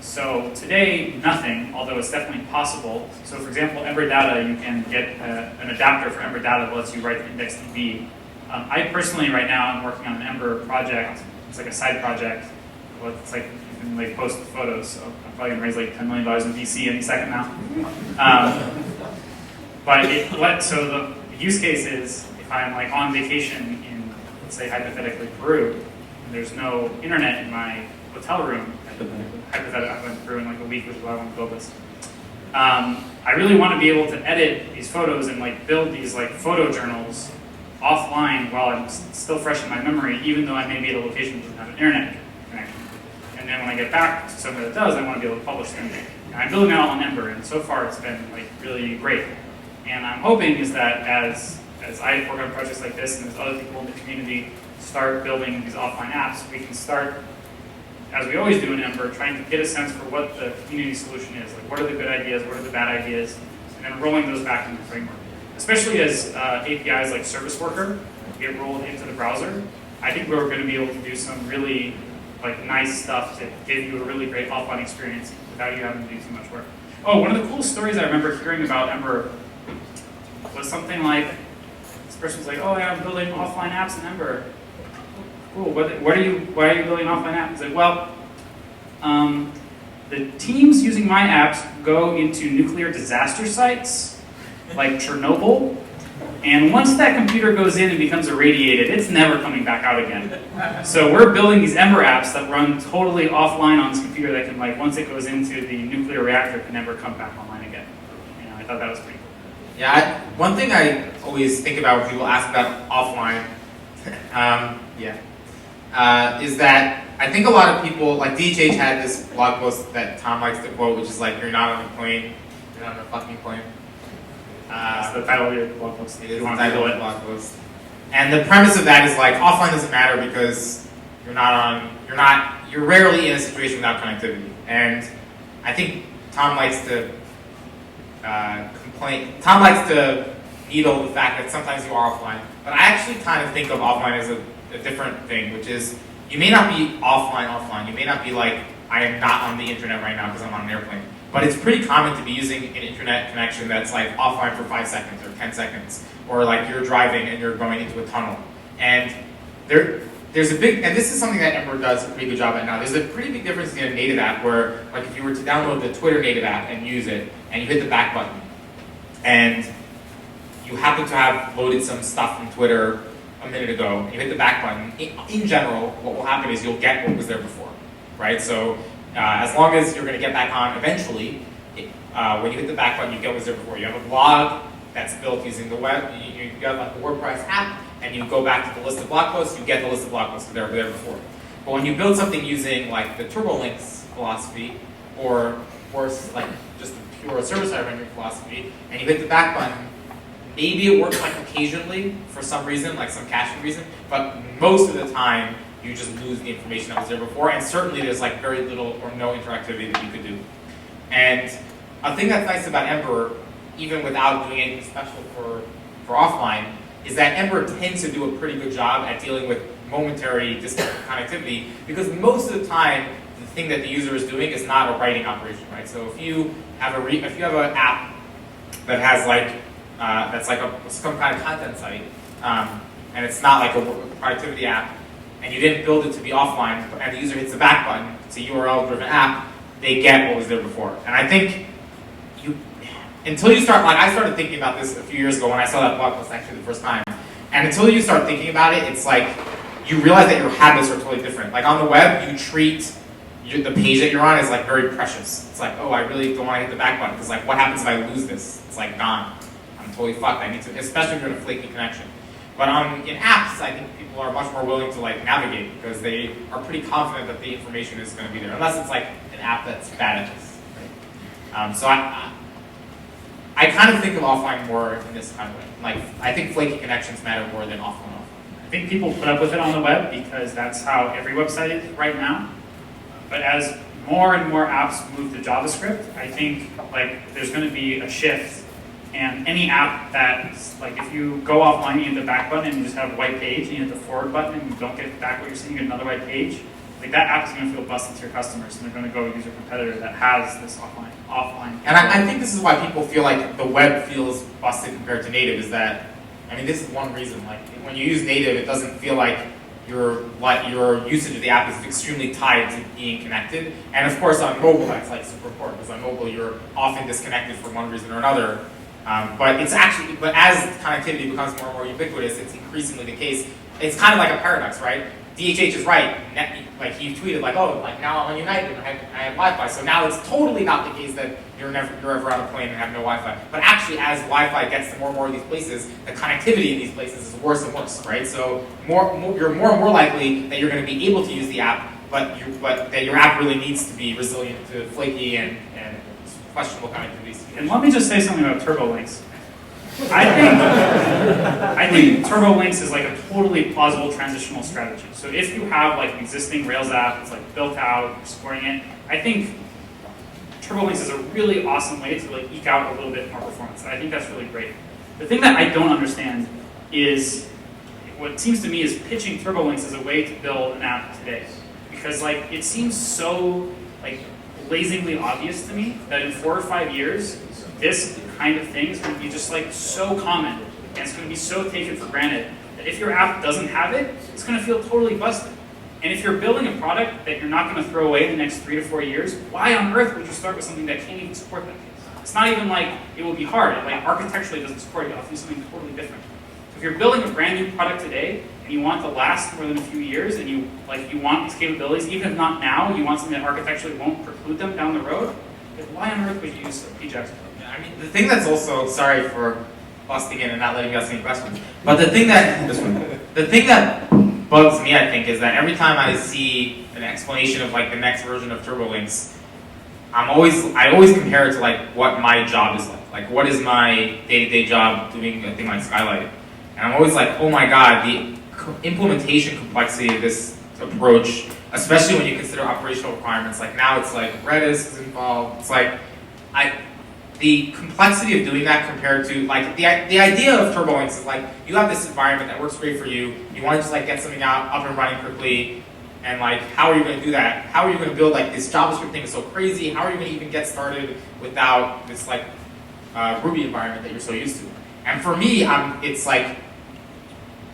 So today, nothing, although it's definitely possible. So for example, Ember Data, you can get an adapter for Ember Data that lets you write the index.db. I personally, right now, I'm working on an Ember project. It's like a side project. It's like you can like post photos. So I'm probably gonna raise like $10 million in VC any second now. So the use case is if I'm like on vacation in, let's say hypothetically Peru, and there's no internet in my hotel room. Hypothetically, I went through in like a week, which is why I want to build this. I really want to be able to edit these photos and like build these like photo journals offline while I'm still fresh in my memory, even though I may be at a location that doesn't have an internet connection. And then when I get back to somewhere that does, I want to be able to publish them. And I'm building that all on Ember, and so far it's been like really great. And I'm hoping is that as I work on projects like this and as other people in the community start building these offline apps, we can start, as we always do in Ember, trying to get a sense for what the community solution is. Like, what are the good ideas, what are the bad ideas, and then rolling those back into the framework. Especially as APIs like Service Worker get rolled into the browser, I think we're going to be able to do some really like nice stuff to give you a really great offline experience without you having to do too much work. Oh, one of the cool stories I remember hearing about Ember was something like, this person was like, oh yeah, I'm building offline apps in Ember. Cool, why are you building offline apps? He's like, well, the teams using my apps go into nuclear disaster sites, like Chernobyl, and once that computer goes in and becomes irradiated, it's never coming back out again. So we're building these Ember apps that run totally offline on this computer that can, like, once it goes into the nuclear reactor, can never come back online again. You know, I thought that was pretty cool. Yeah, one thing I always think about when people ask about offline, is that I think a lot of people, like DHH had this blog post that Tom likes to quote, which is like, you're not on a plane, you're not on a fucking plane. That's the title of your blog post. It is the title of the blog post. And the premise of that is like, offline doesn't matter because you're rarely in a situation without connectivity. And I think Tom likes to needle the fact that sometimes you are offline. But I actually kind of think of offline as a different thing, which is you may not be offline. You may not be like, I am not on the internet right now because I'm on an airplane. But it's pretty common to be using an internet connection that's like offline for 5 seconds or 10 seconds. Or like you're driving and you're going into a tunnel. And there's a big, and this is something that Ember does a pretty good job at now, there's a pretty big difference in a native app where, like if you were to download the Twitter native app and use it, and you hit the back button, and you happen to have loaded some stuff from Twitter a minute ago, and you hit the back button, in general, what will happen is you'll get what was there before, right? So as long as you're going to get back on eventually, when you hit the back button, you get what was there before. You have a blog that's built using the web, you got like a WordPress app, and you go back to the list of blog posts, you get the list of blog posts that were there before. But when you build something using like the turbolinks philosophy, or worse, like just the pure server-side rendering philosophy, and you hit the back button, maybe it works like occasionally for some reason, like some caching reason, but most of the time you just lose the information that was there before, and certainly there's like very little or no interactivity that you could do. And a thing that's nice about Ember, even without doing anything special for offline, is that Ember tends to do a pretty good job at dealing with momentary disconnected connectivity, because most of the time, the thing that the user is doing is not a writing operation, right? So if you have an app that has like that's like some kind of content site, and it's not like a productivity app, and you didn't build it to be offline, and the user hits the back button, it's a URL-driven app, they get what was there before. And I think until you start, like I started thinking about this a few years ago when I saw that blog post actually the first time, and until you start thinking about it, it's like you realize that your habits are totally different. Like on the web, you treat the page that you're on as like very precious. It's like, oh, I really don't want to hit the back button, because like what happens if I lose this? It's like gone. I'm totally fucked. I need to, especially if you're in a flaky connection. But in apps, I think people are much more willing to like navigate, because they are pretty confident that the information is going to be there, unless it's like an app that's bad at this. Right? So I kind of think of offline more in this kind of way. Like I think flaky connections matter more than offline. I think people put up with it on the web because that's how every website is right now. But as more and more apps move to JavaScript, I think like there's going to be a shift. And any app that's like, if you go offline, you hit the back button and you just have a white page, and you hit the forward button and you don't get back what you're seeing, you get another white page, like that app is going to feel busted to your customers, and they're going to go use a competitor that has this offline. And I think this is why people feel like the web feels busted compared to native, is that, I mean, this is one reason. Like when you use native, it doesn't feel like your usage of the app is extremely tied to being connected. And of course on mobile, that's like super important, because on mobile you're often disconnected for one reason or another. But as connectivity becomes more and more ubiquitous, it's increasingly the case. It's kind of like a paradox, right? DHH is right. Like he tweeted, like, oh, like now I'm on United and I have Wi-Fi. So now it's totally not the case that you're ever on a plane and have no Wi-Fi. But actually, as Wi-Fi gets to more and more of these places, the connectivity in these places is worse and worse, right? So you're more and more likely that you're going to be able to use the app, but that your app really needs to be resilient to flaky and questionable connectivity. And let me just say something about turbo links. I think turbo links is like a totally plausible transitional strategy. So if you have like an existing Rails app that's like built out, you're supporting it, I think turbo links is a really awesome way to like eke out a little bit more performance. And I think that's really great. The thing that I don't understand is what seems to me is pitching turbo links as a way to build an app today, because like it seems so like blazingly obvious to me that in 4 or 5 years, this kind of thing is going to be just like so common, and it's going to be so taken for granted that if your app doesn't have it, it's going to feel totally busted. And if you're building a product that you're not going to throw away in the next 3 to 4 years, why on earth would you start with something that can't even support that case? It's not even like it will be hard. It like architecturally doesn't support it. You'll have to do something totally different. So if you're building a brand new product today and you want to last more than a few years, and you want these capabilities, even if not now, you want something that architecturally won't preclude them down the road, like why on earth would you use Ajax? I mean, the thing that's also, sorry for busting in and not letting you ask any questions, but the thing that bugs me, I think, is that every time I see an explanation of like the next version of TurboLinks, I always compare it to like what my job is like. Like what is my day-to-day job doing a thing like Skylight? And I'm always like, oh my god, the implementation complexity of this approach, especially when you consider operational requirements. Like now it's like Redis is involved. It's like the complexity of doing that compared to like the idea of TurboLinks is like you have this environment that works great for you. You want to just like get something up and running quickly, and like how are you going to do that? How are you going to build like this JavaScript thing is so crazy? How are you going to even get started without this like Ruby environment that you're so used to? And for me, it's like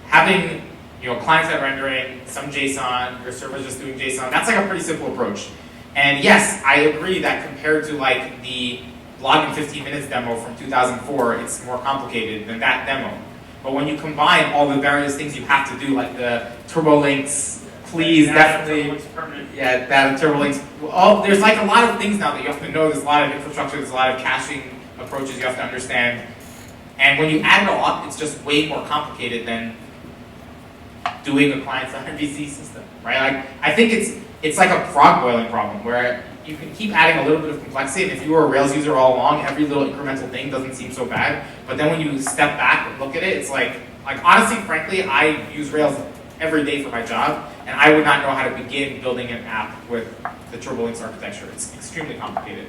having client-side rendering, some JSON, your server's just doing JSON. That's like a pretty simple approach. And yes, I agree that compared to like the Log in 15 Minutes demo from 2004, it's more complicated than that demo. But when you combine all the various things you have to do, like the TurboLinks, please, definitely, yeah, that TurboLinks. There's like a lot of things now that you have to know. There's a lot of infrastructure, there's a lot of caching approaches you have to understand. And when you add it all up, it's just way more complicated than doing a client-side MVC system, right? Like, I think it's like a frog boiling problem where you can keep adding a little bit of complexity, and if you were a Rails user all along, every little incremental thing doesn't seem so bad. But then when you step back and look at it, it's like honestly, frankly, I use Rails every day for my job, and I would not know how to begin building an app with the TurboLinks architecture. It's extremely complicated.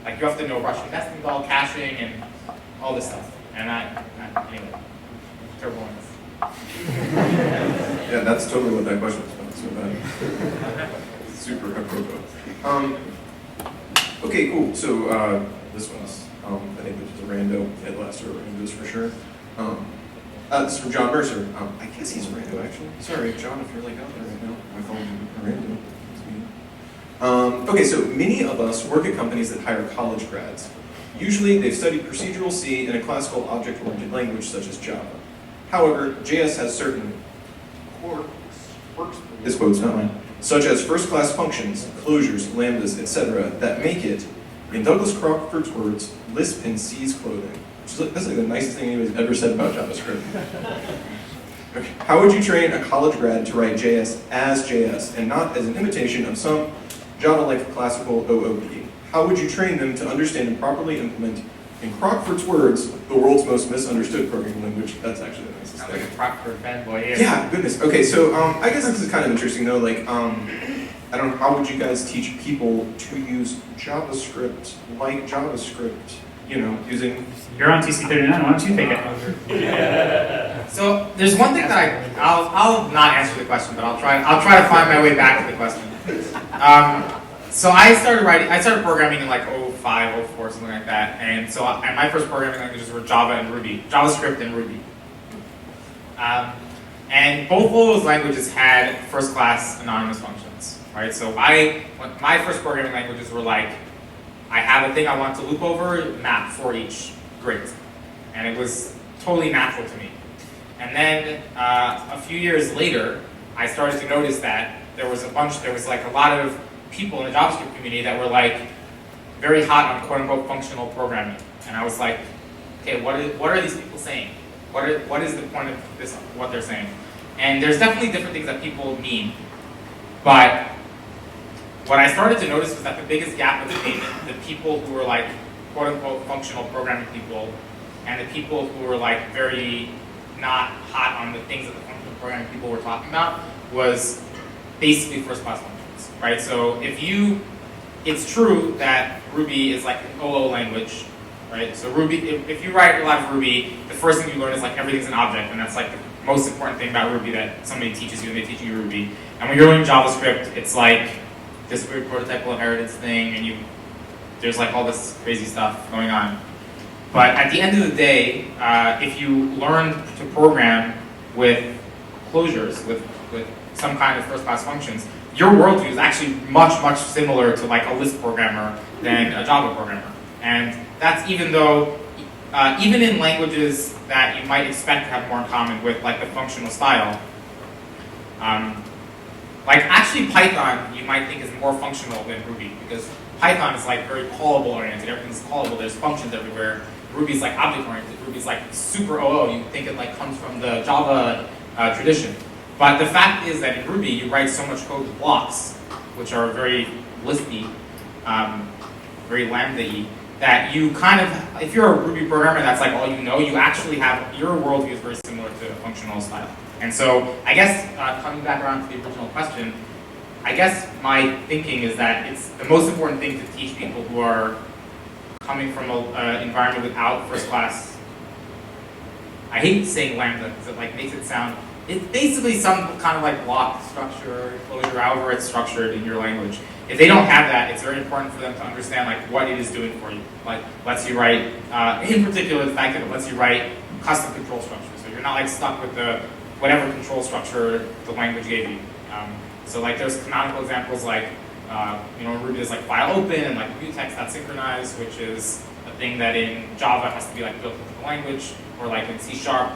Like you have to know Russian nesting doll, caching, and all this stuff. And anyway, TurboLinks. Yeah, that's totally what that question was about. So that super apropos. Okay, cool. So this one's I think this is a rando at last, or randos for sure. This is from John Mercer. I guess he's a rando actually. Sorry, John, if you're like out there right now. I called you a rando. Okay, so many of us work at companies that hire college grads. Usually, they've studied procedural C in a classical object-oriented language such as Java. However, JS has certain quirks, this quote's not mine, such as first-class functions, closures, lambdas, etc., that make it, in Douglas Crawford's words, Lisp in C's clothing. That's like the nicest thing anybody's ever said about JavaScript. Okay. How would you train a college grad to write JS as JS and not as an imitation of some Java-like classical OOP? How would you train them to understand and properly implement, in Crockford's words, the world's most misunderstood programming language? That's actually the nicest Sounds thing. like a Crockford fanboy here. Yeah, goodness. Okay, so I guess this is kind of interesting though. Like, I don't know, how would you guys teach people to use JavaScript like JavaScript? You know, using. You're on TC39. Why don't you take it? So there's one thing that I'll not answer the question, but I'll try to find my way back to the question. So I started programming in like 05, 04, something like that. And so and my first programming languages were Java and Ruby, JavaScript and Ruby. And both of those languages had first-class anonymous functions, right? So my first programming languages were like, I have a thing I want to loop over, map for each, great. And it was totally natural to me. And then a few years later, I started to notice that there was like a lot of people in the JavaScript community that were like very hot on quote-unquote functional programming. And I was like, okay, what are these people saying? What is the point of this, what they're saying? And there's definitely different things that people mean, but what I started to notice was that the biggest gap between the people who were like quote-unquote functional programming people and the people who were like very not hot on the things that the functional programming people were talking about was basically first-class functions, right? So it's true that Ruby is like an OO language, right? So Ruby, if you write a lot of Ruby, the first thing you learn is like everything's an object, and that's like the most important thing about Ruby that somebody teaches you when they teach you Ruby. And when you're learning JavaScript, it's like this weird prototypal inheritance thing, and there's like all this crazy stuff going on. But at the end of the day, if you learn to program with closures, with some kind of first-class functions, your worldview is actually much, much similar to like a Lisp programmer than a Java programmer. And that's even though, even in languages that you might expect to have more in common with like the functional style, like actually Python you might think is more functional than Ruby, because Python is like very callable oriented, everything's callable, there's functions everywhere. Ruby's like object oriented, Ruby's like super OO, you think it like comes from the Java tradition. But the fact is that in Ruby you write so much code with blocks, which are very Lispy, very Lambda-y, that you kind of, if you're a Ruby programmer that's like all you know, you actually have, your worldview is very similar to a functional style. And so I guess, coming back around to the original question, I guess my thinking is that it's the most important thing to teach people who are coming from an environment without first class. I hate saying Lambda because it like makes it sound, it's basically some kind of like block structure, closure, however it's structured in your language. If they don't have that, it's very important for them to understand like what it is doing for you. Like lets you write, in particular the fact that it lets you write custom control structures. So you're not like stuck with the whatever control structure the language gave you. So like there's canonical examples like, in Ruby there's like file open and like mutex.synchronize, which is a thing that in Java has to be like built into the language, or like in C# or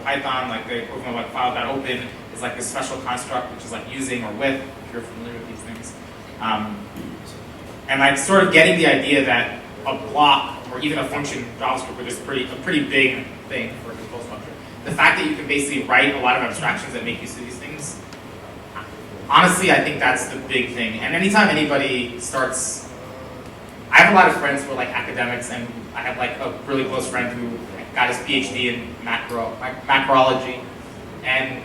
Python, like the equivalent of like file.open is like this special construct which is like using or with, if you're familiar with these things. And like sort of getting the idea that a block or even a function in JavaScript, which is a pretty big thing for control structure. The fact that you can basically write a lot of abstractions that make use of these things, honestly, I think that's the big thing. And anytime anybody starts, I have a lot of friends who are like academics, and I have like a really close friend who got his PhD in macrology. And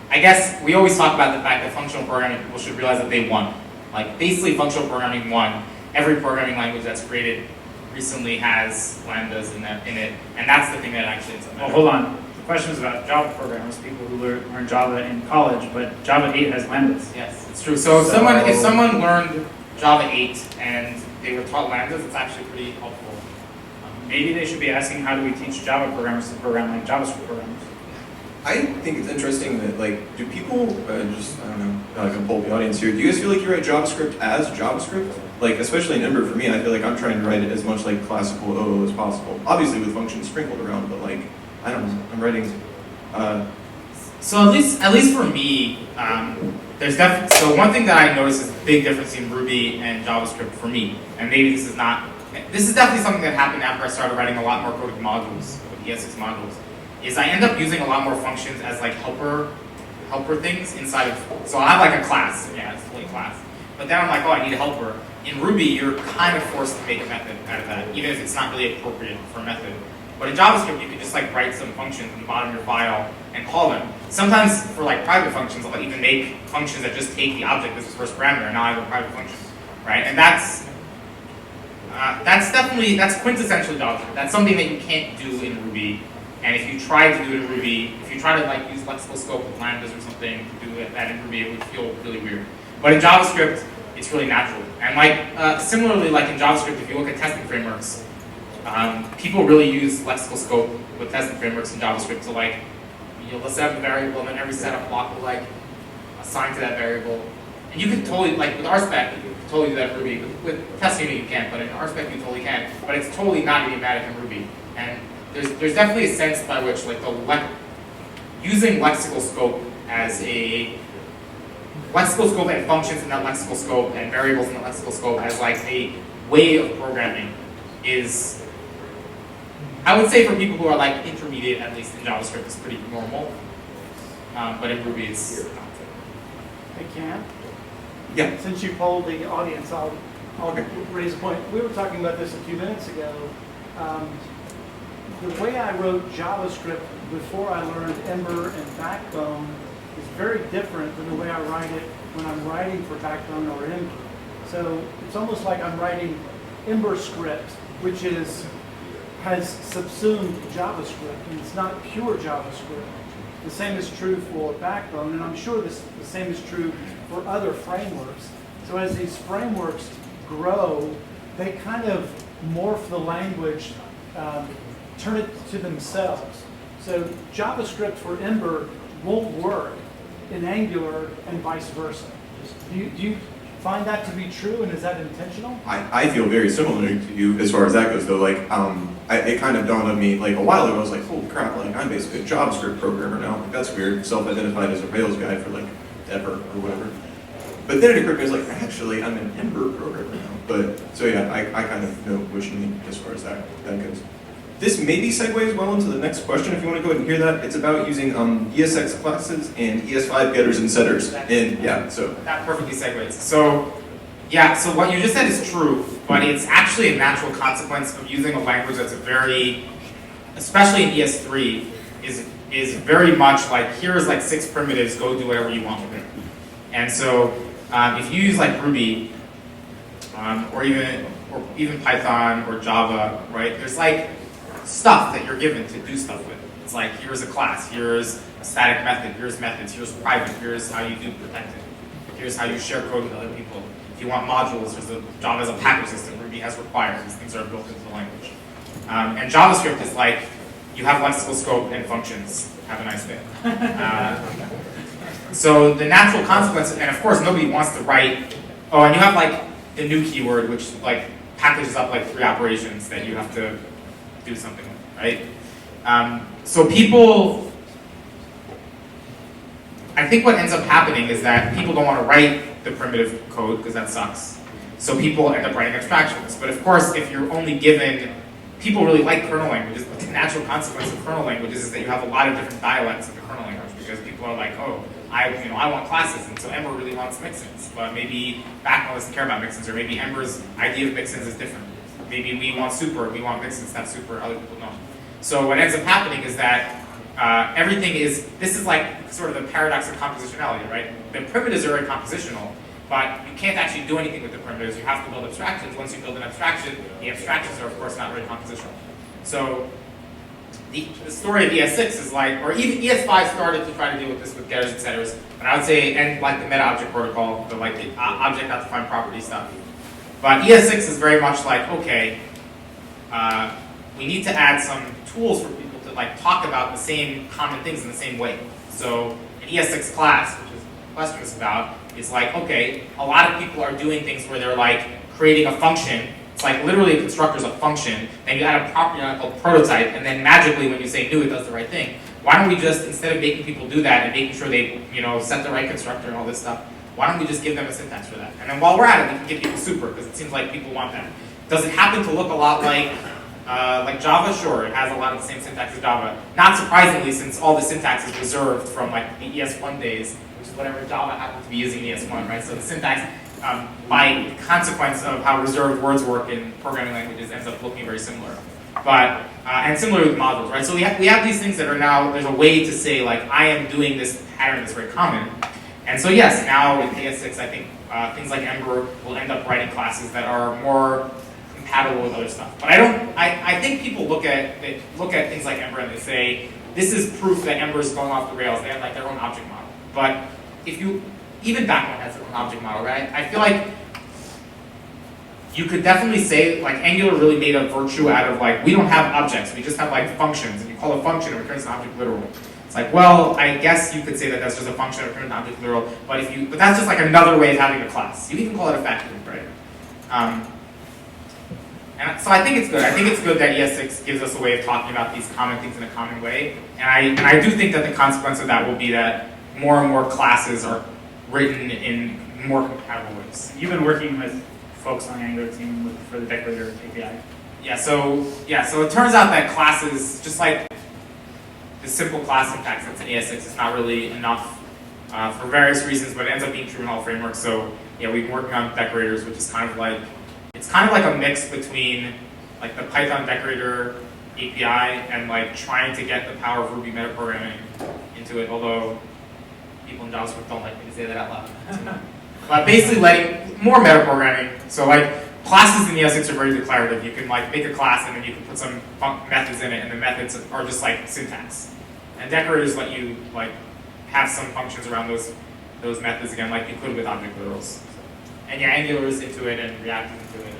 I guess we always talk about the fact that functional programming people should realize that they won. Like basically functional programming won every programming language that's created recently has lambdas in it, and that's the thing that actually ends up Well, mattering. hold on. The question is about Java programmers, people who learn Java in college, but Java 8 has lambdas. Yes, it's true. So, if someone learned Java 8 and they were taught lambdas, it's actually pretty helpful. Maybe they should be asking, how do we teach Java programmers to program like JavaScript programmers? I think it's interesting that, like, do people, I don't know, I'm gonna poll the audience here, do you guys feel like you write JavaScript as JavaScript? Like, especially in Ember, for me, I feel like I'm trying to write it as much like classical OO as possible. Obviously with functions sprinkled around, but like, I don't know, I'm writing, So at least for me, there's definitely, so one thing that I noticed is a big difference in Ruby and JavaScript for me, and maybe this is definitely something that happened after I started writing a lot more code with modules, with ES6 modules, is I end up using a lot more functions as like helper things inside of, so I'll have like a class, yeah, it's fully class, but then I'm like, oh, I need a helper. In Ruby, you're kind of forced to make a method out of that, even if it's not really appropriate for a method. But in JavaScript, you can just like write some functions in the bottom of your file and call them. Sometimes for like private functions, I'll even make functions that just take the object as the first parameter, and now I have a private function, right? And that's quintessentially JavaScript. That's something that you can't do in Ruby. And if you try to do it in Ruby, if you try to like use lexical scope with lambdas or something to do that in Ruby, it would feel really weird. But in JavaScript, it's really natural. And like similarly, like in JavaScript, if you look at testing frameworks, people really use lexical scope with testing frameworks in JavaScript to like, you'll set up a variable and then every setup block will like assign to that variable. And you can totally, like with RSpec, you can totally do that in Ruby. With test unit you can't, but in RSpec you totally can. But it's totally not idiomatic in Ruby. And there's definitely a sense by which like using lexical scope as a lexical scope and functions in that lexical scope and variables in that lexical scope as like a way of programming is, I would say for people who are like intermediate, at least in JavaScript, is pretty normal. But in Ruby, it's not. Hey, Cam? Yeah. Since you polled the audience, I'll raise a point. We were talking about this a few minutes ago. The way I wrote JavaScript before I learned Ember and Backbone is very different than the way I write it when I'm writing for Backbone or Ember. So it's almost like I'm writing Ember script, which has subsumed JavaScript, and it's not pure JavaScript. The same is true for Backbone, and I'm sure the same is true for other frameworks. So as these frameworks grow, they kind of morph the language, turn it to themselves. So JavaScript for Ember won't work in Angular and vice versa. Do you find that to be true, and is that intentional? I feel very similar to you as far as that goes, though. Like, it kind of dawned on me like a while ago. I was like, holy crap! Like, I'm basically a JavaScript programmer now. Like, that's weird. Self-identified as a Rails guy for like ever or whatever. But then it occurred to me, I was like, actually, I'm an Ember programmer now. But so yeah, I kind of know what you mean as far as that goes. This maybe segues well into the next question. If you want to go ahead and hear that, it's about using ESX classes and ES5 getters and setters. And yeah, so that perfectly segues. So yeah, so what you just said is true, but it's actually a natural consequence of using a language that's especially in ES3, is very much like, here's like 6 primitives, go do whatever you want with it. And so if you use like Ruby, or even Python or Java, right? There's like stuff that you're given to do stuff with. It's like, here's a class, here's a static method, here's methods, here's private, here's how you do protected, here's how you share code with other people. If you want modules, Java has a package system, Ruby has requires, these things are built into the language. And JavaScript is like, you have lexical scope and functions. Have a nice day. So the natural consequence, and of course nobody wants to write, oh, and you have like the new keyword, which like packages up like 3 operations that you have to do something with, right? So people, I think what ends up happening is that people don't want to write the primitive code because that sucks. So people end up writing abstractions. But of course, if you're only given, people really like kernel languages, but the natural consequence of kernel languages is that you have a lot of different dialects of the kernel language because people are like, oh, I want classes, and so Ember really wants mixins, but maybe Backbone doesn't care about mixins, or maybe Ember's idea of mixins is different. Maybe we want super, we want mixins, that's super, other people don't. So what ends up happening is that this is like sort of the paradox of compositionality, right? The primitives are very compositional, but you can't actually do anything with the primitives. You have to build abstractions. Once you build an abstraction, the abstractions are of course not very compositional. So the story of ES6 is like, or even ES5 started to try to deal with this with getters, etc. But I would say, and like the meta object protocol, the like the object not defined property stuff. But ES6 is very much like, okay, we need to add some tools for people to like talk about the same common things in the same way. So an ES6 class, which is what the question is about, is like, okay, a lot of people are doing things where they're like creating a function. It's like literally a constructor is a function, and you add a property on it called prototype, and then magically when you say new, it does the right thing. Why don't we just, instead of making people do that and making sure they, set the right constructor and all this stuff, why don't we just give them a syntax for that? And then while we're at it, we can give people super, because it seems like people want that. Does it happen to look a lot like Java? Sure, it has a lot of the same syntax as Java. Not surprisingly, since all the syntax is reserved from like the ES1 days, which is whatever Java happens to be using in ES1, right? So the syntax, by consequence of how reserved words work in programming languages, ends up looking very similar. But, and similarly with modules, right? So we have these things that are now, there's a way to say like, I am doing this pattern that's very common. And so yes, now with ES6, I think things like Ember will end up writing classes that are more compatible with other stuff. But I think people look at things like Ember and they say, this is proof that Ember is going off the rails. They have like their own object model. But if you, even Backbone has their own object model, right? I feel like you could definitely say like Angular really made a virtue out of like, we don't have objects, we just have like functions, and you call a function and it returns an object literal. It's like, well, I guess you could say that that's just a function that returns an object literal, but that's just like another way of having a class. You even call it a factory, right? And so I think it's good. I think it's good that ES6 gives us a way of talking about these common things in a common way. And I do think that the consequence of that will be that more and more classes are written in more compatible ways. You've been working with folks on the Angular team for the decorator API. Yeah, so it turns out that classes, just like the simple class syntax that's in ES6, is not really enough for various reasons, but it ends up being true in all frameworks. So yeah, we've been working on decorators, which is kind of like, it's kind of like a mix between like the Python decorator API and like trying to get the power of Ruby metaprogramming into it, although people in JavaScript don't like me to say that out loud. But basically letting more metaprogramming. So like classes in ES6 are very declarative. You can like make a class and then you can put some methods in it, and the methods are just like syntax. And decorators let you like have some functions around those methods again, like you could with object literals. And yeah, Angular is into it and React is into it.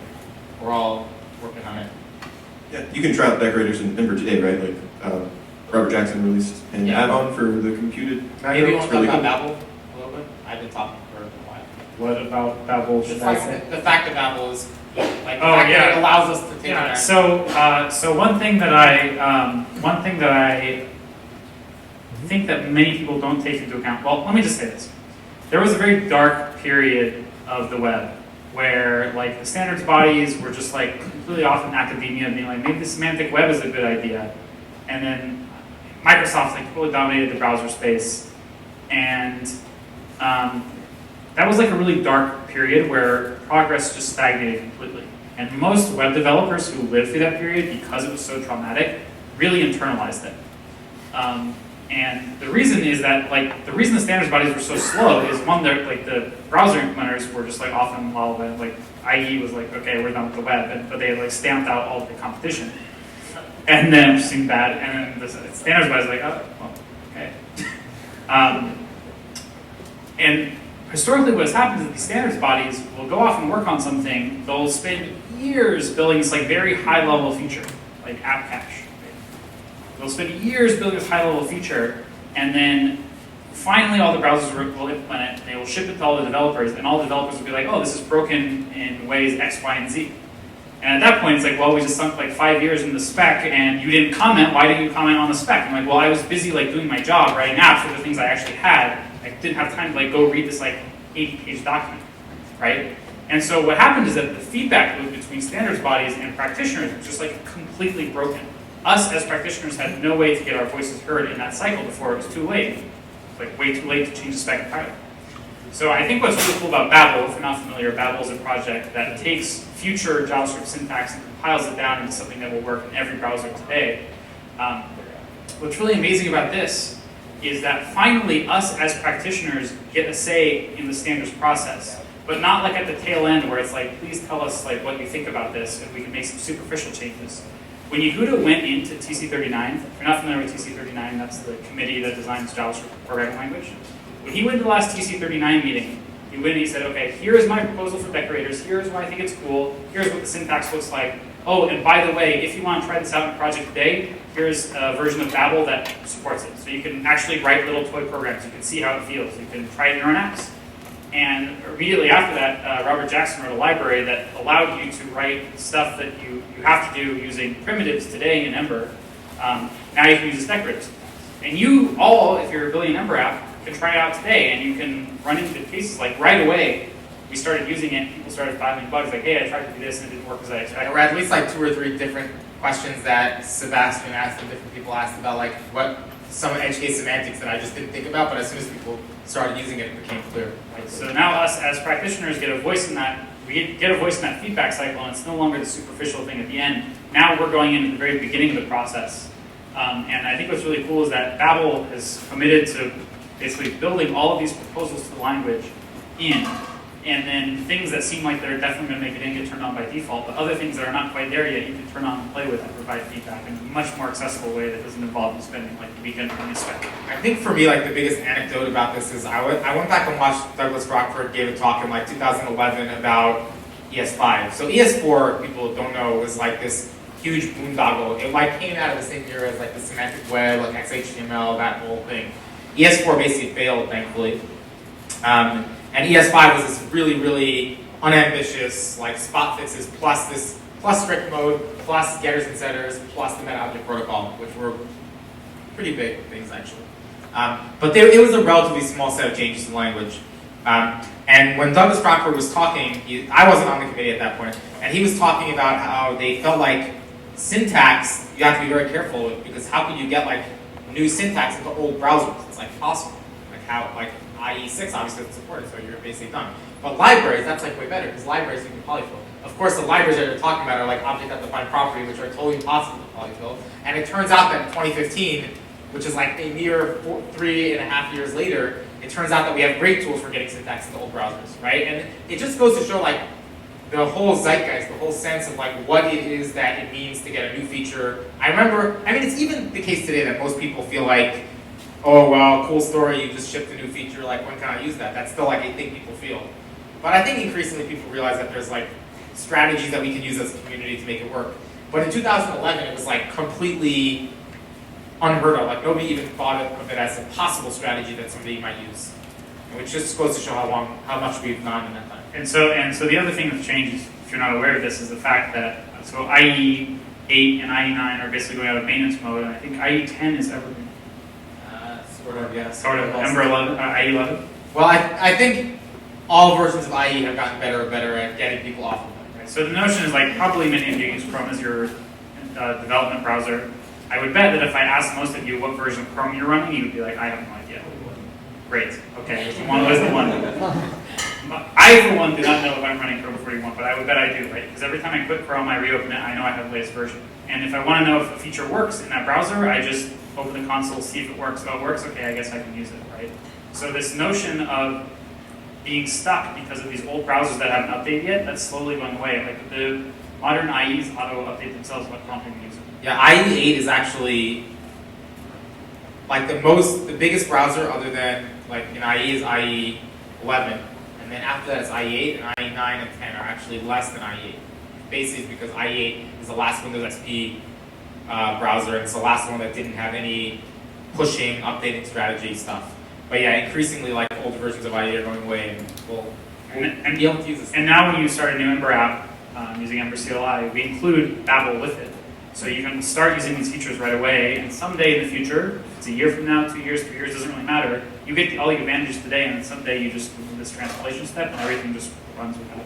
We're all working on it. Yeah, you can try out decorators in Ember today, right? Like Robert Jackson released an add-on for the computed macro. Maybe you want to really talk about Babel a little bit? I've been talking for a while. What about Babel should I say? The fact that Babel is like the fact yeah. that it allows us to take Yeah. that. So one thing that I think that many people don't take into account. Well, let me just say this: there was a very dark period of the web where like the standards bodies were just like completely off in academia, being like maybe the semantic web is a good idea, and then Microsoft like totally dominated the browser space, and that was like a really dark period where progress just stagnated completely. And most web developers who lived through that period, because it was so traumatic, really internalized it. And the reason is that like the reason the standards bodies were so slow is one, like the browser implementers were just like often while like IE was like, okay, we're done with the web, but they like stamped out all of the competition, and then it seemed bad, and then the standards bodies like, oh, well, okay. And historically, what has happened is that these standards bodies will go off and work on something. They'll spend years building this like very high level feature, like app cache. They'll spend years building this high-level feature, and then finally all the browsers will implement it, and they will ship it to all the developers, and all the developers will be like, oh, this is broken in ways X, Y, and Z. And at that point, it's like, well, we just sunk like 5 years in the spec, and you didn't comment. Why didn't you comment on the spec? I'm like, well, I was busy like doing my job, writing apps for the things I actually had. I didn't have time to like go read this like 80-page document, right? And so what happened is that the feedback loop between standards bodies and practitioners was just like completely broken. Us as practitioners had no way to get our voices heard in that cycle before it was too late. Like way too late to change the spec entirely. So I think what's really cool about Babel, if you're not familiar, Babel is a project that takes future JavaScript syntax and compiles it down into something that will work in every browser today. What's really amazing about this is that finally us as practitioners get a say in the standards process. but not like at the tail end where it's like, please tell us like what you think about this and we can make some superficial changes. When Yehuda went into TC39, if you're not familiar with TC39, that's the committee that designs JavaScript programming language. When he went to the last TC39 meeting, he went and he said, okay, here's my proposal for decorators, here's why I think it's cool, here's what the syntax looks like. Oh, and by the way, if you want to try this out in a project today, here's a version of Babel that supports it. So you can actually write little toy programs. You can see how it feels. You can try it in your own apps. And immediately after that, Robert Jackson wrote a library that allowed you to write stuff that you have to do using primitives today in Ember. Now you can use decorators. And you all, if you're building an Ember app, can try it out today, and you can run into cases like right away. We started using it, people started filing bugs like, hey, I tried to do this and it didn't work as I expected. There were at least like 2 or 3 different questions that Sebastian asked and different people asked about, like what some edge case semantics that I just didn't think about, but as soon as people started using it, it became clear. Right. So now us as practitioners get a voice in that. We get a voice in that feedback cycle, and it's no longer the superficial thing at the end. Now we're going into the very beginning of the process. And I think what's really cool is that Babel has committed to basically building all of these proposals to the language in. And then things that seem like they're definitely going to make it in get turned on by default, but other things that are not quite there yet, you can turn on and play with and provide feedback in a much more accessible way that doesn't involve you spending like a weekend on this spec. I think for me, like the biggest anecdote about this is I went back and watched Douglas Rockford gave a talk in like 2011 about ES5. So ES4, people don't know, was like this huge boondoggle. It like came out of the same era as like the semantic web, like XHTML, that whole thing. ES4 basically failed, thankfully. And ES5 was this really, really unambitious, like spot fixes plus this, plus strict mode, plus getters and setters, plus the meta object protocol, which were pretty big things actually. But it was a relatively small set of changes to the language. And when Douglas Rockford was talking, I wasn't on the committee at that point, and he was talking about how they felt like syntax you have to be very careful with, because how could you get like new syntax into old browsers? It's like possible. Like how, like IE6 obviously doesn't support it, so you're basically done. But libraries, that's like way better, because libraries you can polyfill. Of course, the libraries that they're talking about are like object-defined property, which are totally impossible to polyfill. And it turns out that in 2015, which is like a mere 3.5 years later, it turns out that we have great tools for getting syntax into old browsers, right? And it just goes to show like the whole zeitgeist, the whole sense of like what it is that it means to get a new feature. I mean, it's even the case today that most people feel like, oh, well, cool story, you just shipped a new feature, like when can I use that? That's still like a thing people feel. But I think increasingly people realize that there's like strategies that we can use as a community to make it work. But in 2011, it was like completely unheard of. Like nobody even thought of it as a possible strategy that somebody might use. Which just goes to show how much we've gone in that time. And so the other thing that's changed, if you're not aware of this, is the fact that so IE 8 and IE 9 are basically going out of maintenance mode, and I think IE 10 is evergreen. Sort of, yeah. Sort of. Ember 11, IE 11. Well, I think all versions of IE have gotten better and better at getting people off of them. Right. So the notion is like probably many of you use Chrome as your development browser. I would bet that if I asked most of you what version of Chrome you're running, you would be like, I have no idea. Great. Okay. The one was the one. I, for one, do not know if I'm running Chrome 41, but I would bet I do, right? Because every time I quit Chrome, I reopen it, I know I have the latest version. And if I want to know if a feature works in that browser, I just open the console, see if it works. Oh, it works? Okay, I guess I can use it, right? So this notion of being stuck because of these old browsers that haven't updated yet, that's slowly going away. Like the modern IEs auto-update themselves without prompting the user. Yeah, IE 8 is actually like the biggest browser other than like in IE is IE 11. And then after that it's IE 8 and IE 9 and 10 are actually less than IE 8. Basically because IE 8 is the last Windows XP browser, and it's the last one that didn't have any pushing, updating strategy stuff. But yeah, increasingly like older versions of IE are going away, and we'll be able to use this. And now when you start a new Ember app using Ember CLI, we include Babel with it. So you can start using these features right away, and someday in the future, if it's a year from now, 2 years, 3 years, doesn't really matter, you get all the advantages today, and then someday you just move this translation step, and everything just runs with that.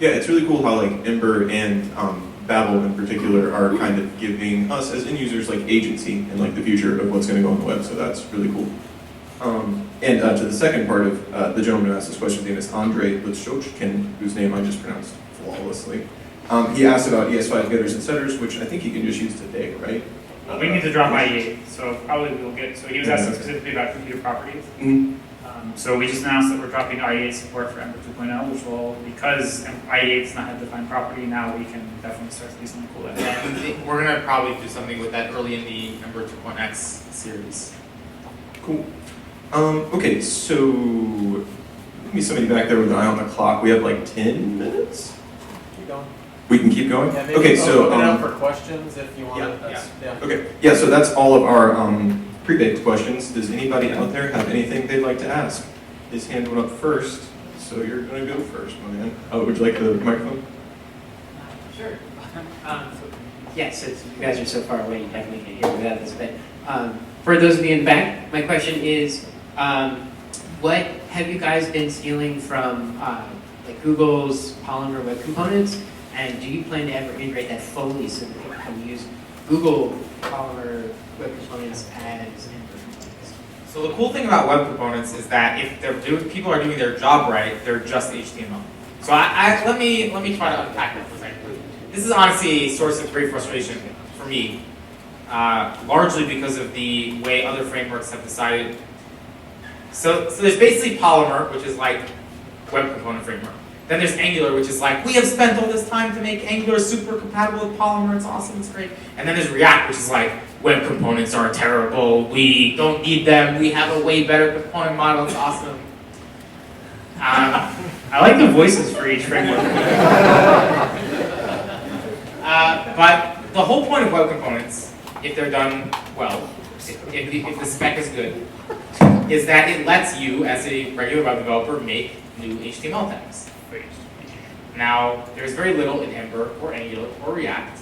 Yeah, it's really cool how like Ember and Babel in particular are kind of giving us as end users like agency in like the future of what's going to go on the web. So that's really cool. And to the second part of the gentleman who asked this question, his name is Andrei Litschkin, whose name I just pronounced flawlessly. He asked about ES5 getters and setters, which I think you can just use today, right? We need to drop IE8, so probably we'll get. So he was asking specifically about computer properties. Mm-hmm. So we just announced that we're dropping IE8 support for Ember 2.0, which will, because IE8 does not have defined property, now we can definitely start to do something cool. Yeah, we're gonna probably do something with that early in the Ember 2.x series. Cool. Okay, so let me somebody back there with an eye on the clock. We have like 10 minutes. Keep going. We can keep going. Yeah, maybe Okay, so open it up for questions if you want. Yeah, okay, yeah. So that's all of our pre-baked questions. Does anybody out there have anything they'd like to ask? His hand went up first, so you're gonna go first, my man. Oh, would you like the microphone? Sure. Yeah, since you guys are so far away, you definitely can hear without this. But for those of you in the back, my question is, what have you guys been stealing from like Google's Polymer web components? And do you plan to ever integrate that fully so that people can use Google Polymer web components as Ember components? So the cool thing about web components is that if people are doing their job right, they're just HTML. So let me try to unpack that for a second. This is honestly a source of great frustration for me, largely because of the way other frameworks have decided. So there's basically Polymer, which is like web component framework. Then there's Angular, which is like, we have spent all this time to make Angular super compatible with Polymer, it's awesome, it's great. And then there's React, which is like, web components are terrible, we don't need them, we have a way better component model, it's awesome. I like the voices for each framework. But the whole point of web components, if they're done well, if the spec is good, is that it lets you, as a regular web developer, make new HTML tags. Now, there's very little in Ember or Angular or React.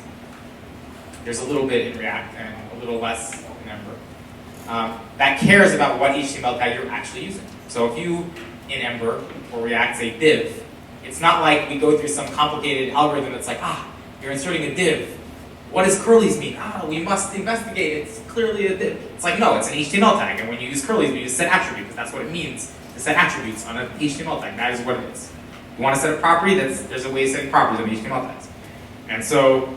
There's a little bit in React and a little less in Ember that cares about what HTML tag you're actually using. So if you, in Ember or React, say div, it's not like we go through some complicated algorithm that's like, you're inserting a div. What does curlies mean? We must investigate. It's clearly a div. It's like, no, it's an HTML tag. And when you use curlies, we use set attribute, because that's what it means to set attributes on an HTML tag. That is what it is. You want to set a property, there's a way of setting properties on HTML tags. And so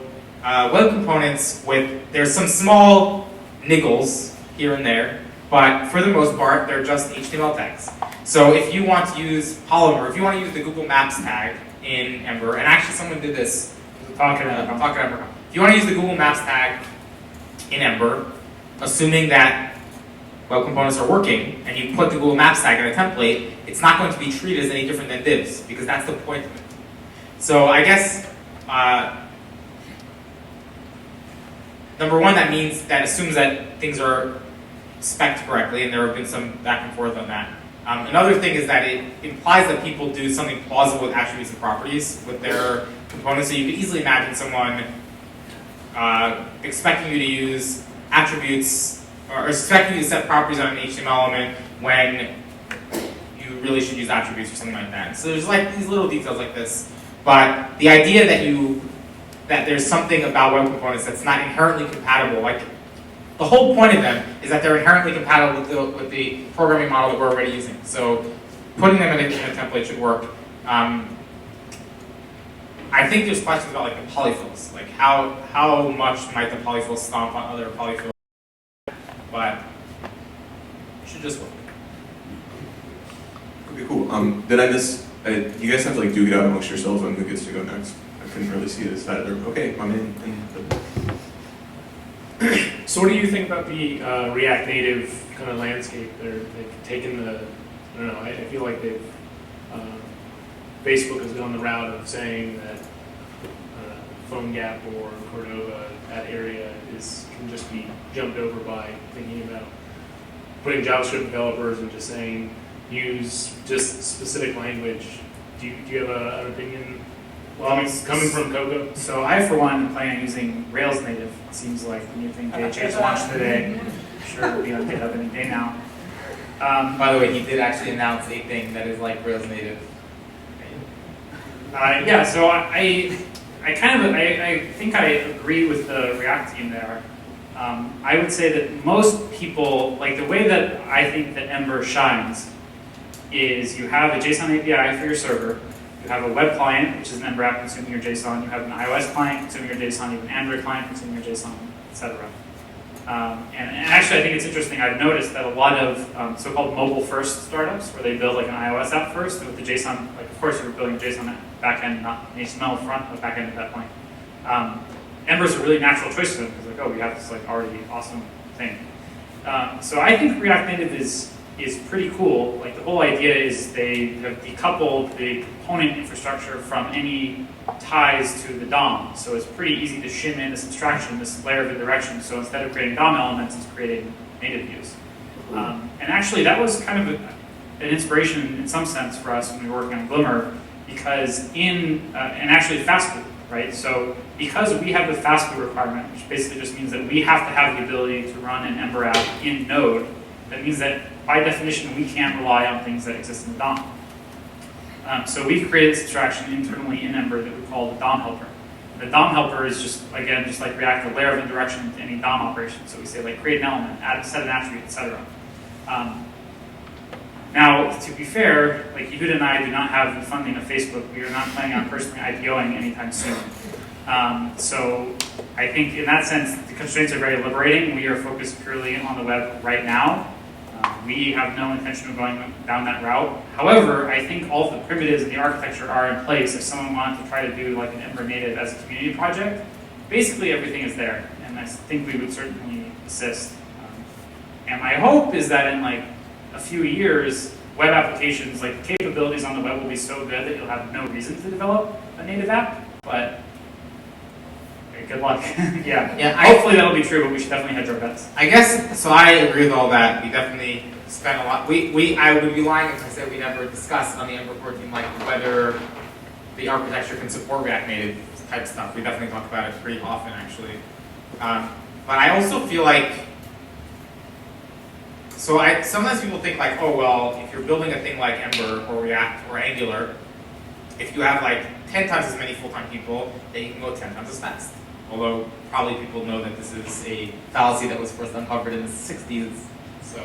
web components, there's some small niggles here and there, but for the most part, they're just HTML tags. So if you want to use Polymer, if you want to use the Google Maps tag in Ember, and actually someone did this, Talk at Ember. if you want to use the Google Maps tag in Ember, assuming that web components are working, and you put the Google Maps tag in a template, it's not going to be treated as any different than divs, because that's the point of it. So I guess, number one, that assumes that things are spec'd correctly, and there have been some back and forth on that. Another thing is that it implies that people do something plausible with attributes and properties with their components. So you could easily imagine someone expecting you to use attributes or expecting you to set properties on an HTML element when you really should use attributes or something like that. So there's like these little details like this. But the idea that there's something about web components that's not inherently compatible, like the whole point of them is that they're inherently compatible with the programming model that we're already using. So putting them in a template should work. I think there's questions about like the polyfills, like how much might the polyfills stomp on other polyfills, but it should just work. Okay, cool. Did I miss? You guys have to like duke it out amongst yourselves on who gets to go next. I couldn't really see this side of the room. Okay, my man. So what do you think about the React Native kind of landscape? They've taken I don't know, I feel like Facebook has gone the route of saying that PhoneGap or Cordova, that area can just be jumped over by thinking about putting JavaScript developers and just saying use just specific language. Do you have an opinion? Well, Coming from Cocoa? So I, for one, plan on using Rails native. It seems like the new thing JHS launched today. I'm sure it'll be on GitHub any day now. By the way, he did actually announce a thing that is like Rails native. Yeah, so I think I agree with the React team there. I would say that most people, like the way that I think that Ember shines is you have a JSON API for your server, you have a web client, which is an Ember app consuming your JSON, you have an iOS client consuming your JSON, you have an Android client consuming your JSON, etc. And actually, I think it's interesting. I've noticed that a lot of so-called mobile-first startups, where they build like an iOS app first with the JSON. Like, of course, you're building JSON backend, not an HTML front, but backend at that point. Ember's a really natural choice for them because, like, oh, we have this like already awesome thing. So I think React Native is pretty cool. Like, the whole idea is they have decoupled the component infrastructure from any ties to the DOM. So it's pretty easy to shim in this abstraction, this layer of indirection. So instead of creating DOM elements, it's creating native views. And actually, that was kind of an inspiration in some sense for us when we were working on Glimmer, because and actually Fastboot, right? So because we have the Fastboot requirement, which basically just means that we have to have the ability to run an Ember app in Node, that means that by definition, we can't rely on things that exist in the DOM. So we've created this abstraction internally in Ember that we call the DOM helper. The DOM helper is just, again, just like React, a layer of indirection to any DOM operation. So we say, like, create an element, add, set an attribute, etc. Now, to be fair, like, Yehuda and I do not have the funding of Facebook. We are not planning on personally IPOing anytime soon. So I think in that sense, the constraints are very liberating. We are focused purely on the web right now. We have no intention of going down that route. However, I think all of the primitives and the architecture are in place if someone wanted to try to do like an Ember native as a community project. Basically, everything is there, and I think we would certainly assist. And my hope is that in like a few years, web applications, like the capabilities on the web will be so good that you'll have no reason to develop a native app, but good luck. Yeah. Hopefully that'll be true, but we should definitely hedge our bets. I guess, so I agree with all that. We definitely spent a lot. I would be lying if I said we never discussed on the Ember core team like whether the architecture can support React Native type stuff. We definitely talk about it pretty often, actually. But I also feel like, sometimes people think like, oh well, if you're building a thing like Ember or React or Angular, if you have like 10 times as many full-time people, then you can go 10 times as fast. Although probably people know that this is a fallacy that was first uncovered in the 60s. So,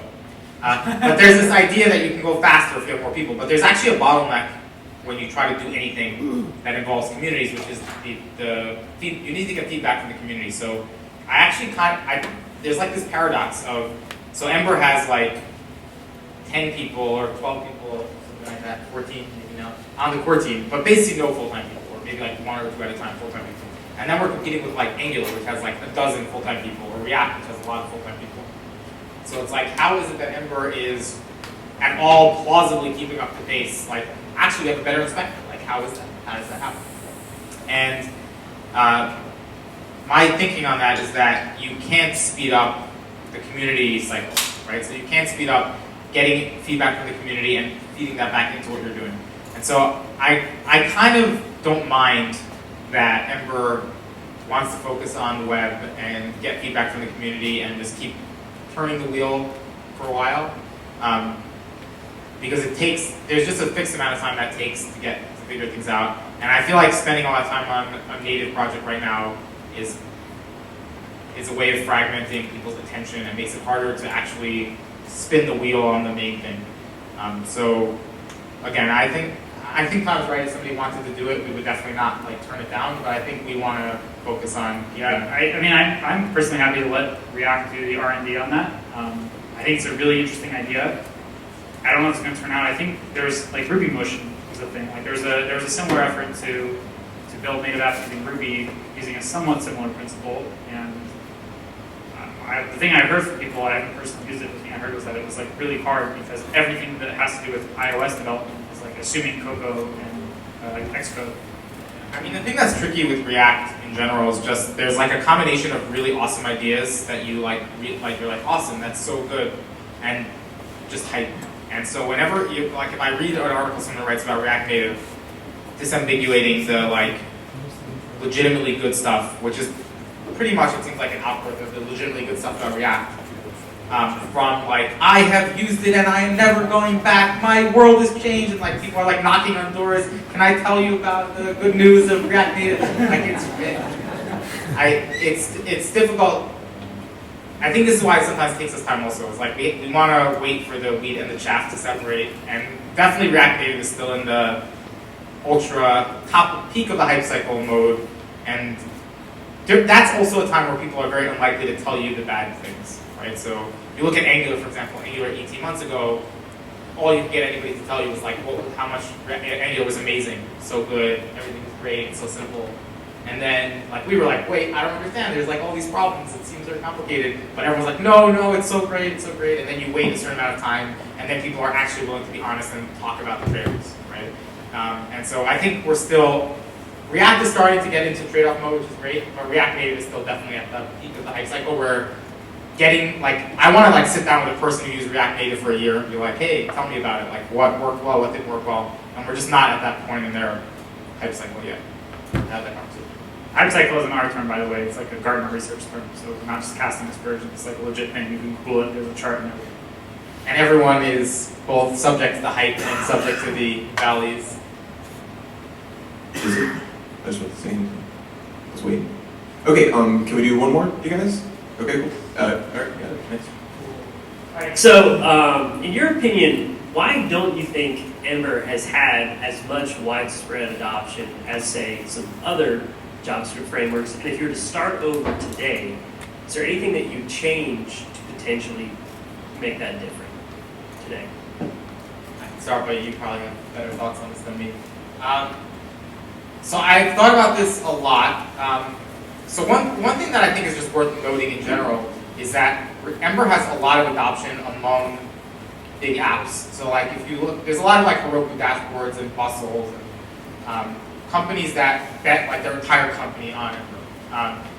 but there's this idea that you can go faster if you have more people. But there's actually a bottleneck when you try to do anything that involves communities, which is you need to get feedback from the community. So I actually there's like this paradox of, so Ember has like 10 people or 12 people or something like that, 14 maybe now, on the core team, but basically no full-time people, or maybe like 1 or 2 at a time full-time people. And then we're competing with like Angular, which has like a dozen full-time people, or React, which has a lot of full-time people. So it's like, how is it that Ember is at all plausibly keeping up the pace? Like, actually we have a better inspector. Like, how is that? How does that happen? And my thinking on that is that you can't speed up the community cycle, right? So you can't speed up getting feedback from the community and feeding that back into what you're doing. And so I kind of don't mind that Ember wants to focus on the web and get feedback from the community and just keep turning the wheel for a while. Because there's just a fixed amount of time that takes to figure things out. And I feel like spending a lot of time on a native project right now is a way of fragmenting people's attention and makes it harder to actually spin the wheel on the main thing. So again, I think Cloud's right. If somebody wanted to do it, we would definitely not like turn it down. But I think we want to focus on. Yeah, I mean, I'm personally happy to let React do the R&D on that. I think it's a really interesting idea. I don't know if it's going to turn out. I think there's like Ruby Motion is a thing. Like there was a similar effort to build native apps using Ruby using a somewhat similar principle. And the thing I heard from people, I haven't personally used it. The thing I heard was that it was like really hard because everything that has to do with iOS development is like assuming Cocoa and Xcode. I mean, the thing that's tricky with React in general is just there's like a combination of really awesome ideas that you like you're like awesome, that's so good, and just hype. And so whenever you like, if I read an article someone writes about React Native, disambiguating the like legitimately good stuff, which is pretty much it seems like an outgrowth of the legitimately good stuff about React. From like, I have used it and I am never going back, my world has changed, and like people are like knocking on doors, can I tell you about the good news of React Native? Like it's difficult. I think this is why it sometimes takes us time also. It's like we want to wait for the wheat and the chaff to separate, and definitely React Native is still in the ultra top peak of the hype cycle mode, and that's also a time where people are very unlikely to tell you the bad things, right? So you look at Angular, for example. Angular 18 months ago, all you could get anybody to tell you was like, well, how much Angular was amazing, so good, everything was great, so simple. And then like we were like, wait, I don't understand. There's like all these problems. It seems very complicated. But everyone's like, no, it's so great, it's so great. And then you wait a certain amount of time, and then people are actually willing to be honest and talk about the trade-offs, right? And so I think we're still, React is starting to get into trade-off mode, which is great. But React Native is still definitely at the peak of the hype cycle where getting like, I want to like sit down with a person who used React Native for a year and be like, hey, tell me about it. Like what worked well, what didn't work well. And we're just not at that point in their hype cycle yet. Have that conversation. Hype cycle is an R term, by the way. It's like a Gartner research term, so we're not just casting aspersions. It's like a legit thing. You can Google it. There's a chart and everything. And everyone is both subject to the hype and subject to the valleys. Is it? That's what it's saying. Let's wait. Okay, can we do one more, you guys? Okay, cool. All right, got it. Next. All right, so in your opinion, why don't you think Ember has had as much widespread adoption as, say, some other JavaScript frameworks? And if you were to start over today, is there anything that you change to potentially make that different today? I can start, but you probably have better thoughts on this than me. So I've thought about this a lot. So one thing that I think is just worth noting in general is that Ember has a lot of adoption among big apps. So like if you look, there's a lot of like Heroku dashboards and Bustles and companies that bet like their entire company on Ember.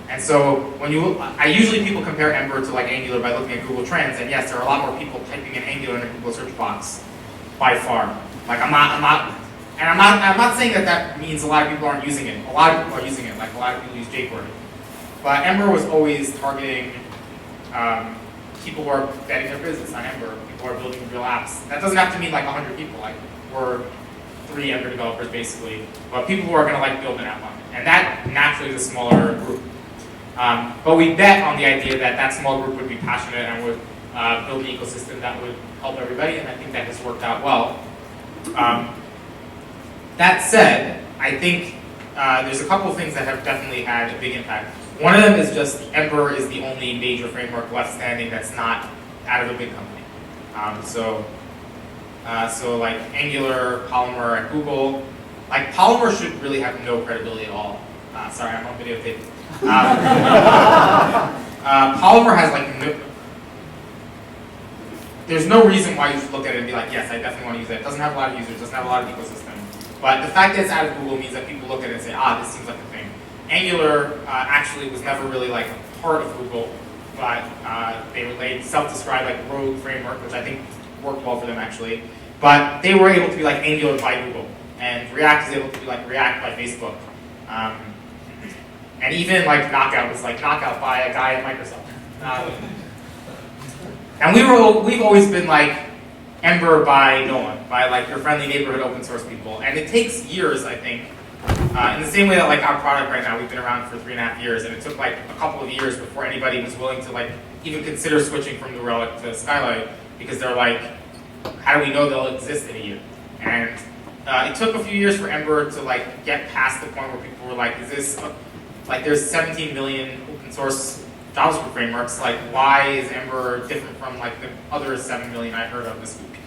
And so when you look, usually people compare Ember to like Angular by looking at Google Trends, and yes, there are a lot more people typing in Angular in a Google search box by far. Like I'm not saying that means a lot of people aren't using it. A lot of people are using it. Like a lot of people use jQuery. But Ember was always targeting people who are betting their business on Ember. People who are building real apps. That doesn't have to mean like 100 people. Like we're 3 Ember developers basically, but people who are going to like build an app on it. And that naturally is a smaller group. But we bet on the idea that that small group would be passionate and would build an ecosystem that would help everybody, and I think that has worked out well. That said, I think there's a couple of things that have definitely had a big impact. One of them is just Ember is the only major framework left standing that's not out of a big company. So like Angular, Polymer, and Google, like Polymer should really have no credibility at all. Sorry, I'm on videotape. Polymer has like there's no reason why you should look at it and be like, yes, I definitely want to use it. It doesn't have a lot of users, doesn't have a lot of ecosystem. But the fact that it's out of Google means that people look at it and say, this seems like a thing. Angular actually was never really like a part of Google, but they self-described like rogue framework, which I think worked well for them actually. But they were able to be like Angular by Google, and React is able to be like React by Facebook. And even like Knockout was like Knockout by a guy at Microsoft. And we've always been like Ember by no one, by like your friendly neighborhood open source people. And it takes years, I think, in the same way that like our product right now, we've been around for 3.5 years, and it took like a couple of years before anybody was willing to like even consider switching from New Relic to Skylight, because they're like, how do we know they'll exist in a year? And it took a few years for Ember to like get past the point where people were like, is this like there's 17 million open source JavaScript frameworks, like why is Ember different from like the other 7 million I heard of this week?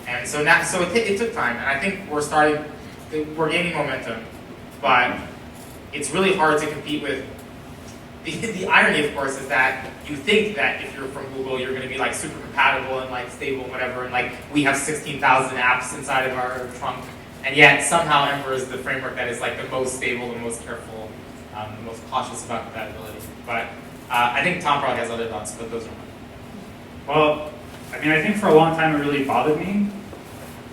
And so now, it took time, and I think we're gaining momentum, but it's really hard to compete with. The irony, of course, is that you think that if you're from Google, you're going to be like super compatible and like stable and whatever, and like we have 16,000 apps inside of our trunk, and yet somehow Ember is the framework that is like the most stable, the most careful, the most cautious about compatibility. But I think Tom probably has other thoughts, but those are mine. Well, I mean, I think for a long time it really bothered me,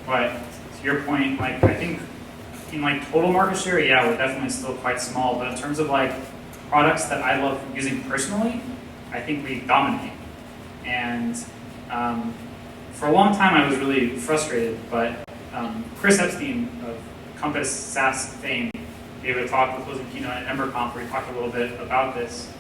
but to your point, like I think in like total market share, yeah, we're definitely still quite small, but in terms of like products that I love using personally, I think we dominate. And for a long time I was really frustrated, but Chris Epstein of Compass SaaS fame gave a talk, the closing keynote at EmberConf, where he talked a little bit about this,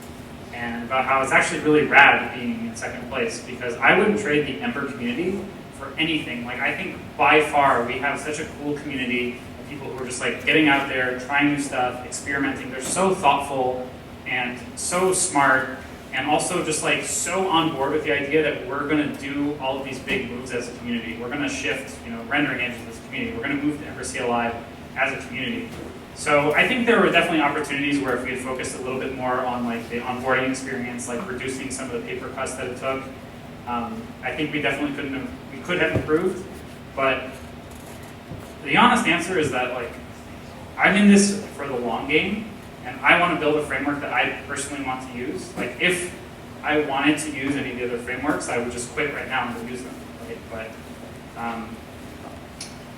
and about how it's actually really rad being in second place, because I wouldn't trade the Ember community for anything. Like I think by far we have such a cool community of people who are just like getting out there, trying new stuff, experimenting. They're so thoughtful, and so smart, and also just like so on board with the idea that we're going to do all of these big moves as a community. We're going to shift, rendering engines as a community. We're going to move to Ember CLI as a community. So I think there were definitely opportunities where if we had focused a little bit more on like the onboarding experience, like reducing some of the paper cuts that it took, I think we definitely could have improved. But the honest answer is that like I'm in this for the long game, and I want to build a framework that I personally want to use. Like if I wanted to use any of the other frameworks, I would just quit right now and go use them. Right? But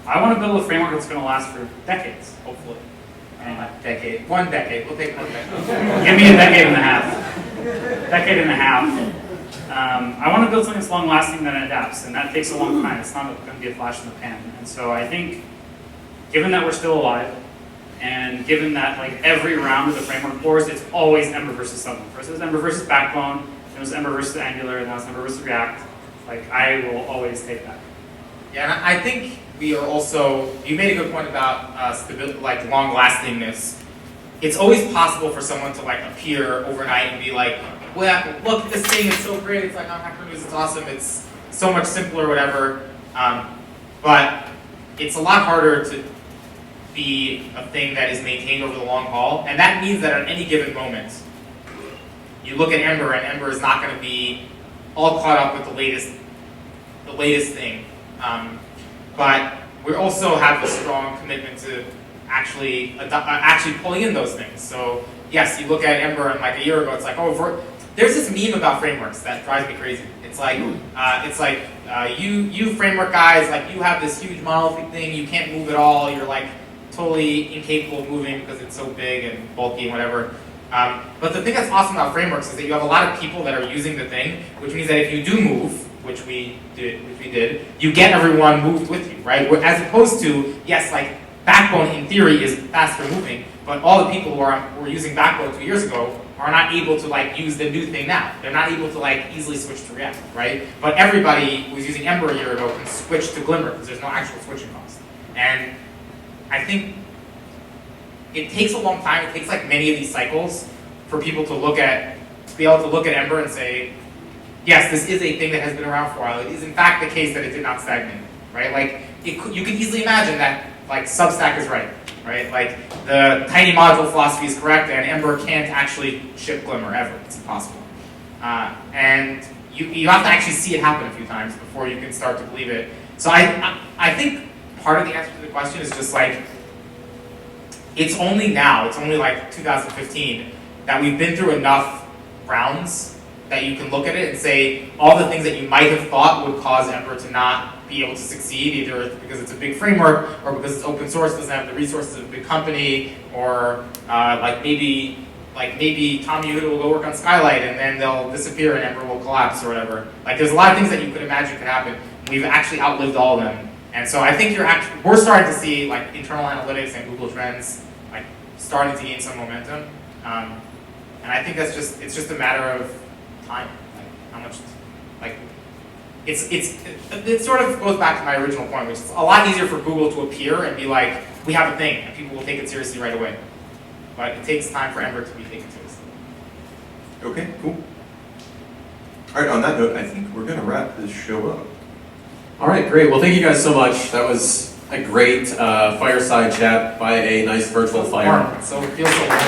I want to build a framework that's going to last for decades, hopefully. Decade. 1 decade. We'll take 1 decade. Give me a decade and a half. Decade and a half. I want to build something that's long-lasting that adapts, and that takes a long time. It's not going to be a flash in the pan. And so I think, given that we're still alive, and given that like every round of the framework wars, it's always Ember versus something. First it was Ember versus Backbone, then it was Ember versus Angular, and now it's Ember versus React. Like I will always take that. Yeah, and I think we are also, you made a good point about stability, like long-lastingness. It's always possible for someone to like appear overnight and be like, well, look at this thing, it's so great, it's like on Hacker News, it's awesome, it's so much simpler, whatever. But it's a lot harder to be a thing that is maintained over the long haul, and that means that at any given moment, you look at Ember, and Ember is not going to be all caught up with the latest thing. But we also have a strong commitment to actually pulling in those things. So yes, you look at Ember, and like a year ago, it's like, oh, there's this meme about frameworks that drives me crazy. It's like you framework guys, like you have this huge monolithic thing, you can't move at all, you're like totally incapable of moving because it's so big and bulky and whatever. But the thing that's awesome about frameworks is that you have a lot of people that are using the thing, which means that if you do move, which we did, you get everyone moved with you, right? As opposed to, yes, like Backbone in theory is faster moving, but all the people who were using Backbone 2 years ago are not able to like use the new thing now. They're not able to like easily switch to React, right? But everybody who was using Ember a year ago can switch to Glimmer because there's no actual switching cost. And I think it takes a long time. It takes like many of these cycles for people to be able to look at Ember and say, yes, this is a thing that has been around for a while. It is in fact the case that it did not stagnate, right? Like you can easily imagine that like Substack is right? Like the tiny module philosophy is correct, and Ember can't actually ship Glimmer ever. It's impossible. And you have to actually see it happen a few times before you can start to believe it. So I think part of the answer to the question is just like, it's only like 2015 that we've been through enough rounds that you can look at it and say all the things that you might have thought would cause Ember to not be able to succeed, either because it's a big framework or because it's open source, doesn't have the resources of a big company, or like maybe Tom Yehuda will go work on Skylight and then they'll disappear and Ember will collapse or whatever. Like there's a lot of things that you could imagine could happen. We've actually outlived all of them. And so I think we're starting to see like internal analytics and Google Trends like starting to gain some momentum. And I think it's just a matter of time, like how much, like it sort of goes back to my original point, which is a lot easier for Google to appear and be like, we have a thing, and people will take it seriously right away. But it takes time for Ember to be taken seriously. Okay, cool. All right, on that note, I think we're going to wrap this show up. All right, great. Well, thank you guys so much. That was a great fireside chat by a nice virtual fire. So it feels so warm.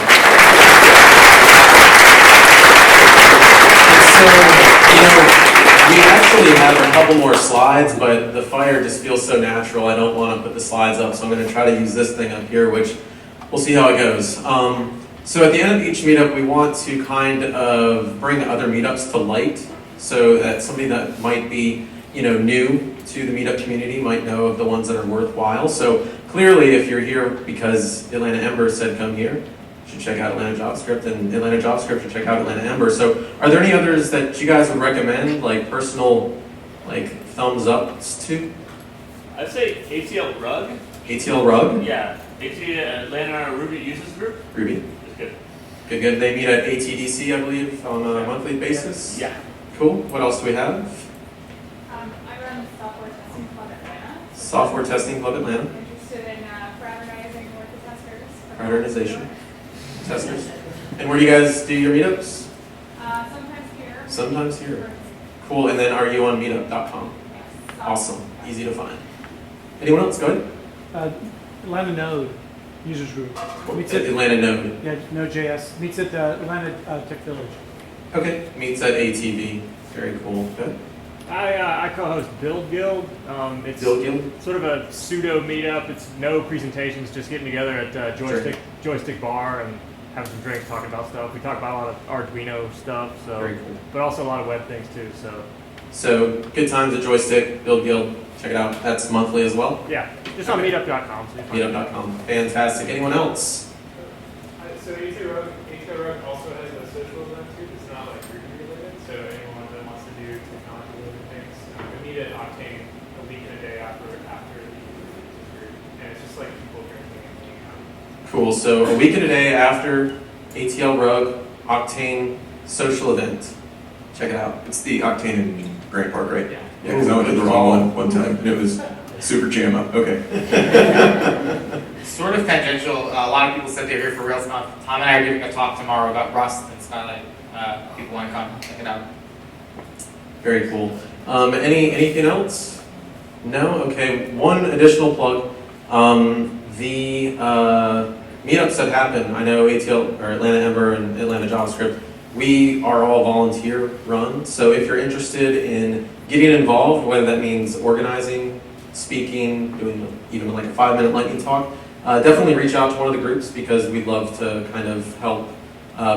We actually have a couple more slides, but the fire just feels so natural. I don't want to put the slides up, so I'm going to try to use this thing up here, which we'll see how it goes. So at the end of each meetup, we want to kind of bring other meetups to light, so that somebody that might be new to the meetup community might know of the ones that are worthwhile. So clearly, if you're here because Atlanta Ember said come here, you should check out Atlanta JavaScript, and Atlanta JavaScript should check out Atlanta Ember. So are there any others that you guys would recommend, like personal thumbs ups to? I'd say ATL Rug. ATL Rug? Yeah. ATL Atlanta Ruby Users Group. Ruby? It's good. Good. They meet at ATDC, I believe, on a monthly basis? Yeah. Cool. What else do we have? I run Software Testing Club Atlanta. Software Testing Club Atlanta. Interested in fraternizing with the testers. Fraternization. Testers. And where do you guys do your meetups? Sometimes here. Sometimes here. Cool, and then are you on meetup.com? Yes. Awesome, easy to find. Anyone else? Go ahead. Atlanta Node users group. Meets At at, Atlanta Node. yeah, Node.js. Meets at the Atlanta Tech Village. Okay, meets at ATV. Very cool. Good. I co-host Build Guild. It's Build Guild? sort of a pseudo meetup. It's no presentations, just getting together at Joystick Bar and having some drinks, talking about stuff. We talk about a lot of Arduino stuff, so Very cool. but also a lot of web things too. So good times at Joystick, Build Guild. Check it out. That's monthly as well. Yeah, just on Meetup.com. So Meetup.com. Fantastic. Anyone else? So ATO Rug also has a social event too. It's not like Ruby related. So anyone that wants to do technology related things, we meet at Octane a week and a day after the group, and it's just like people drinking and hanging out. Cool. So a week and a day after ATL Rug, Octane social event. Check it out. It's the Octane in Grant Park, right? Yeah. Yeah, because I went to the wrong one time, and it was super jam up. Okay. Sort of tangential. A lot of people said they're here for real stuff. Tom and I are giving a talk tomorrow about Rust and Skylight. People want to come check it out. Very cool. Anything else? No? Okay. One additional plug. The meetups that happen, I know ATL or Atlanta Ember and Atlanta JavaScript, we are all volunteer run. So if you're interested in getting involved, whether that means organizing, speaking, doing even like a 5-minute lightning talk, definitely reach out to one of the groups because we'd love to kind of help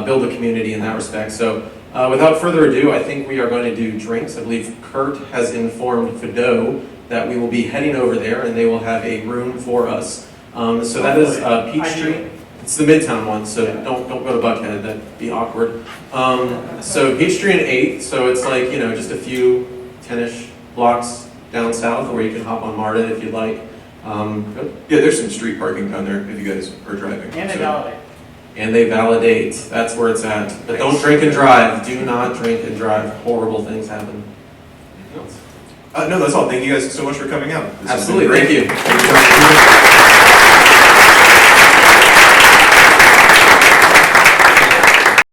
build a community in that respect. So without further ado, I think we are going to do drinks. I believe Kurt has informed Fido that we will be heading over there and they will have a room for us. So that is Peachtree. It's the Midtown one, so don't go to Buckhead, that'd be awkward. So Peachtree and 8th, so it's like, just a few 10-ish blocks down south where you can hop on MARTA if you'd like. Good. Yeah, there's some street parking down there if you guys are driving. And they validate. And they validate, that's where it's at. But don't drink and drive, do not drink and drive, horrible things happen. No, that's all. Thank you guys so much for coming out. This has been Absolutely, great. thank you.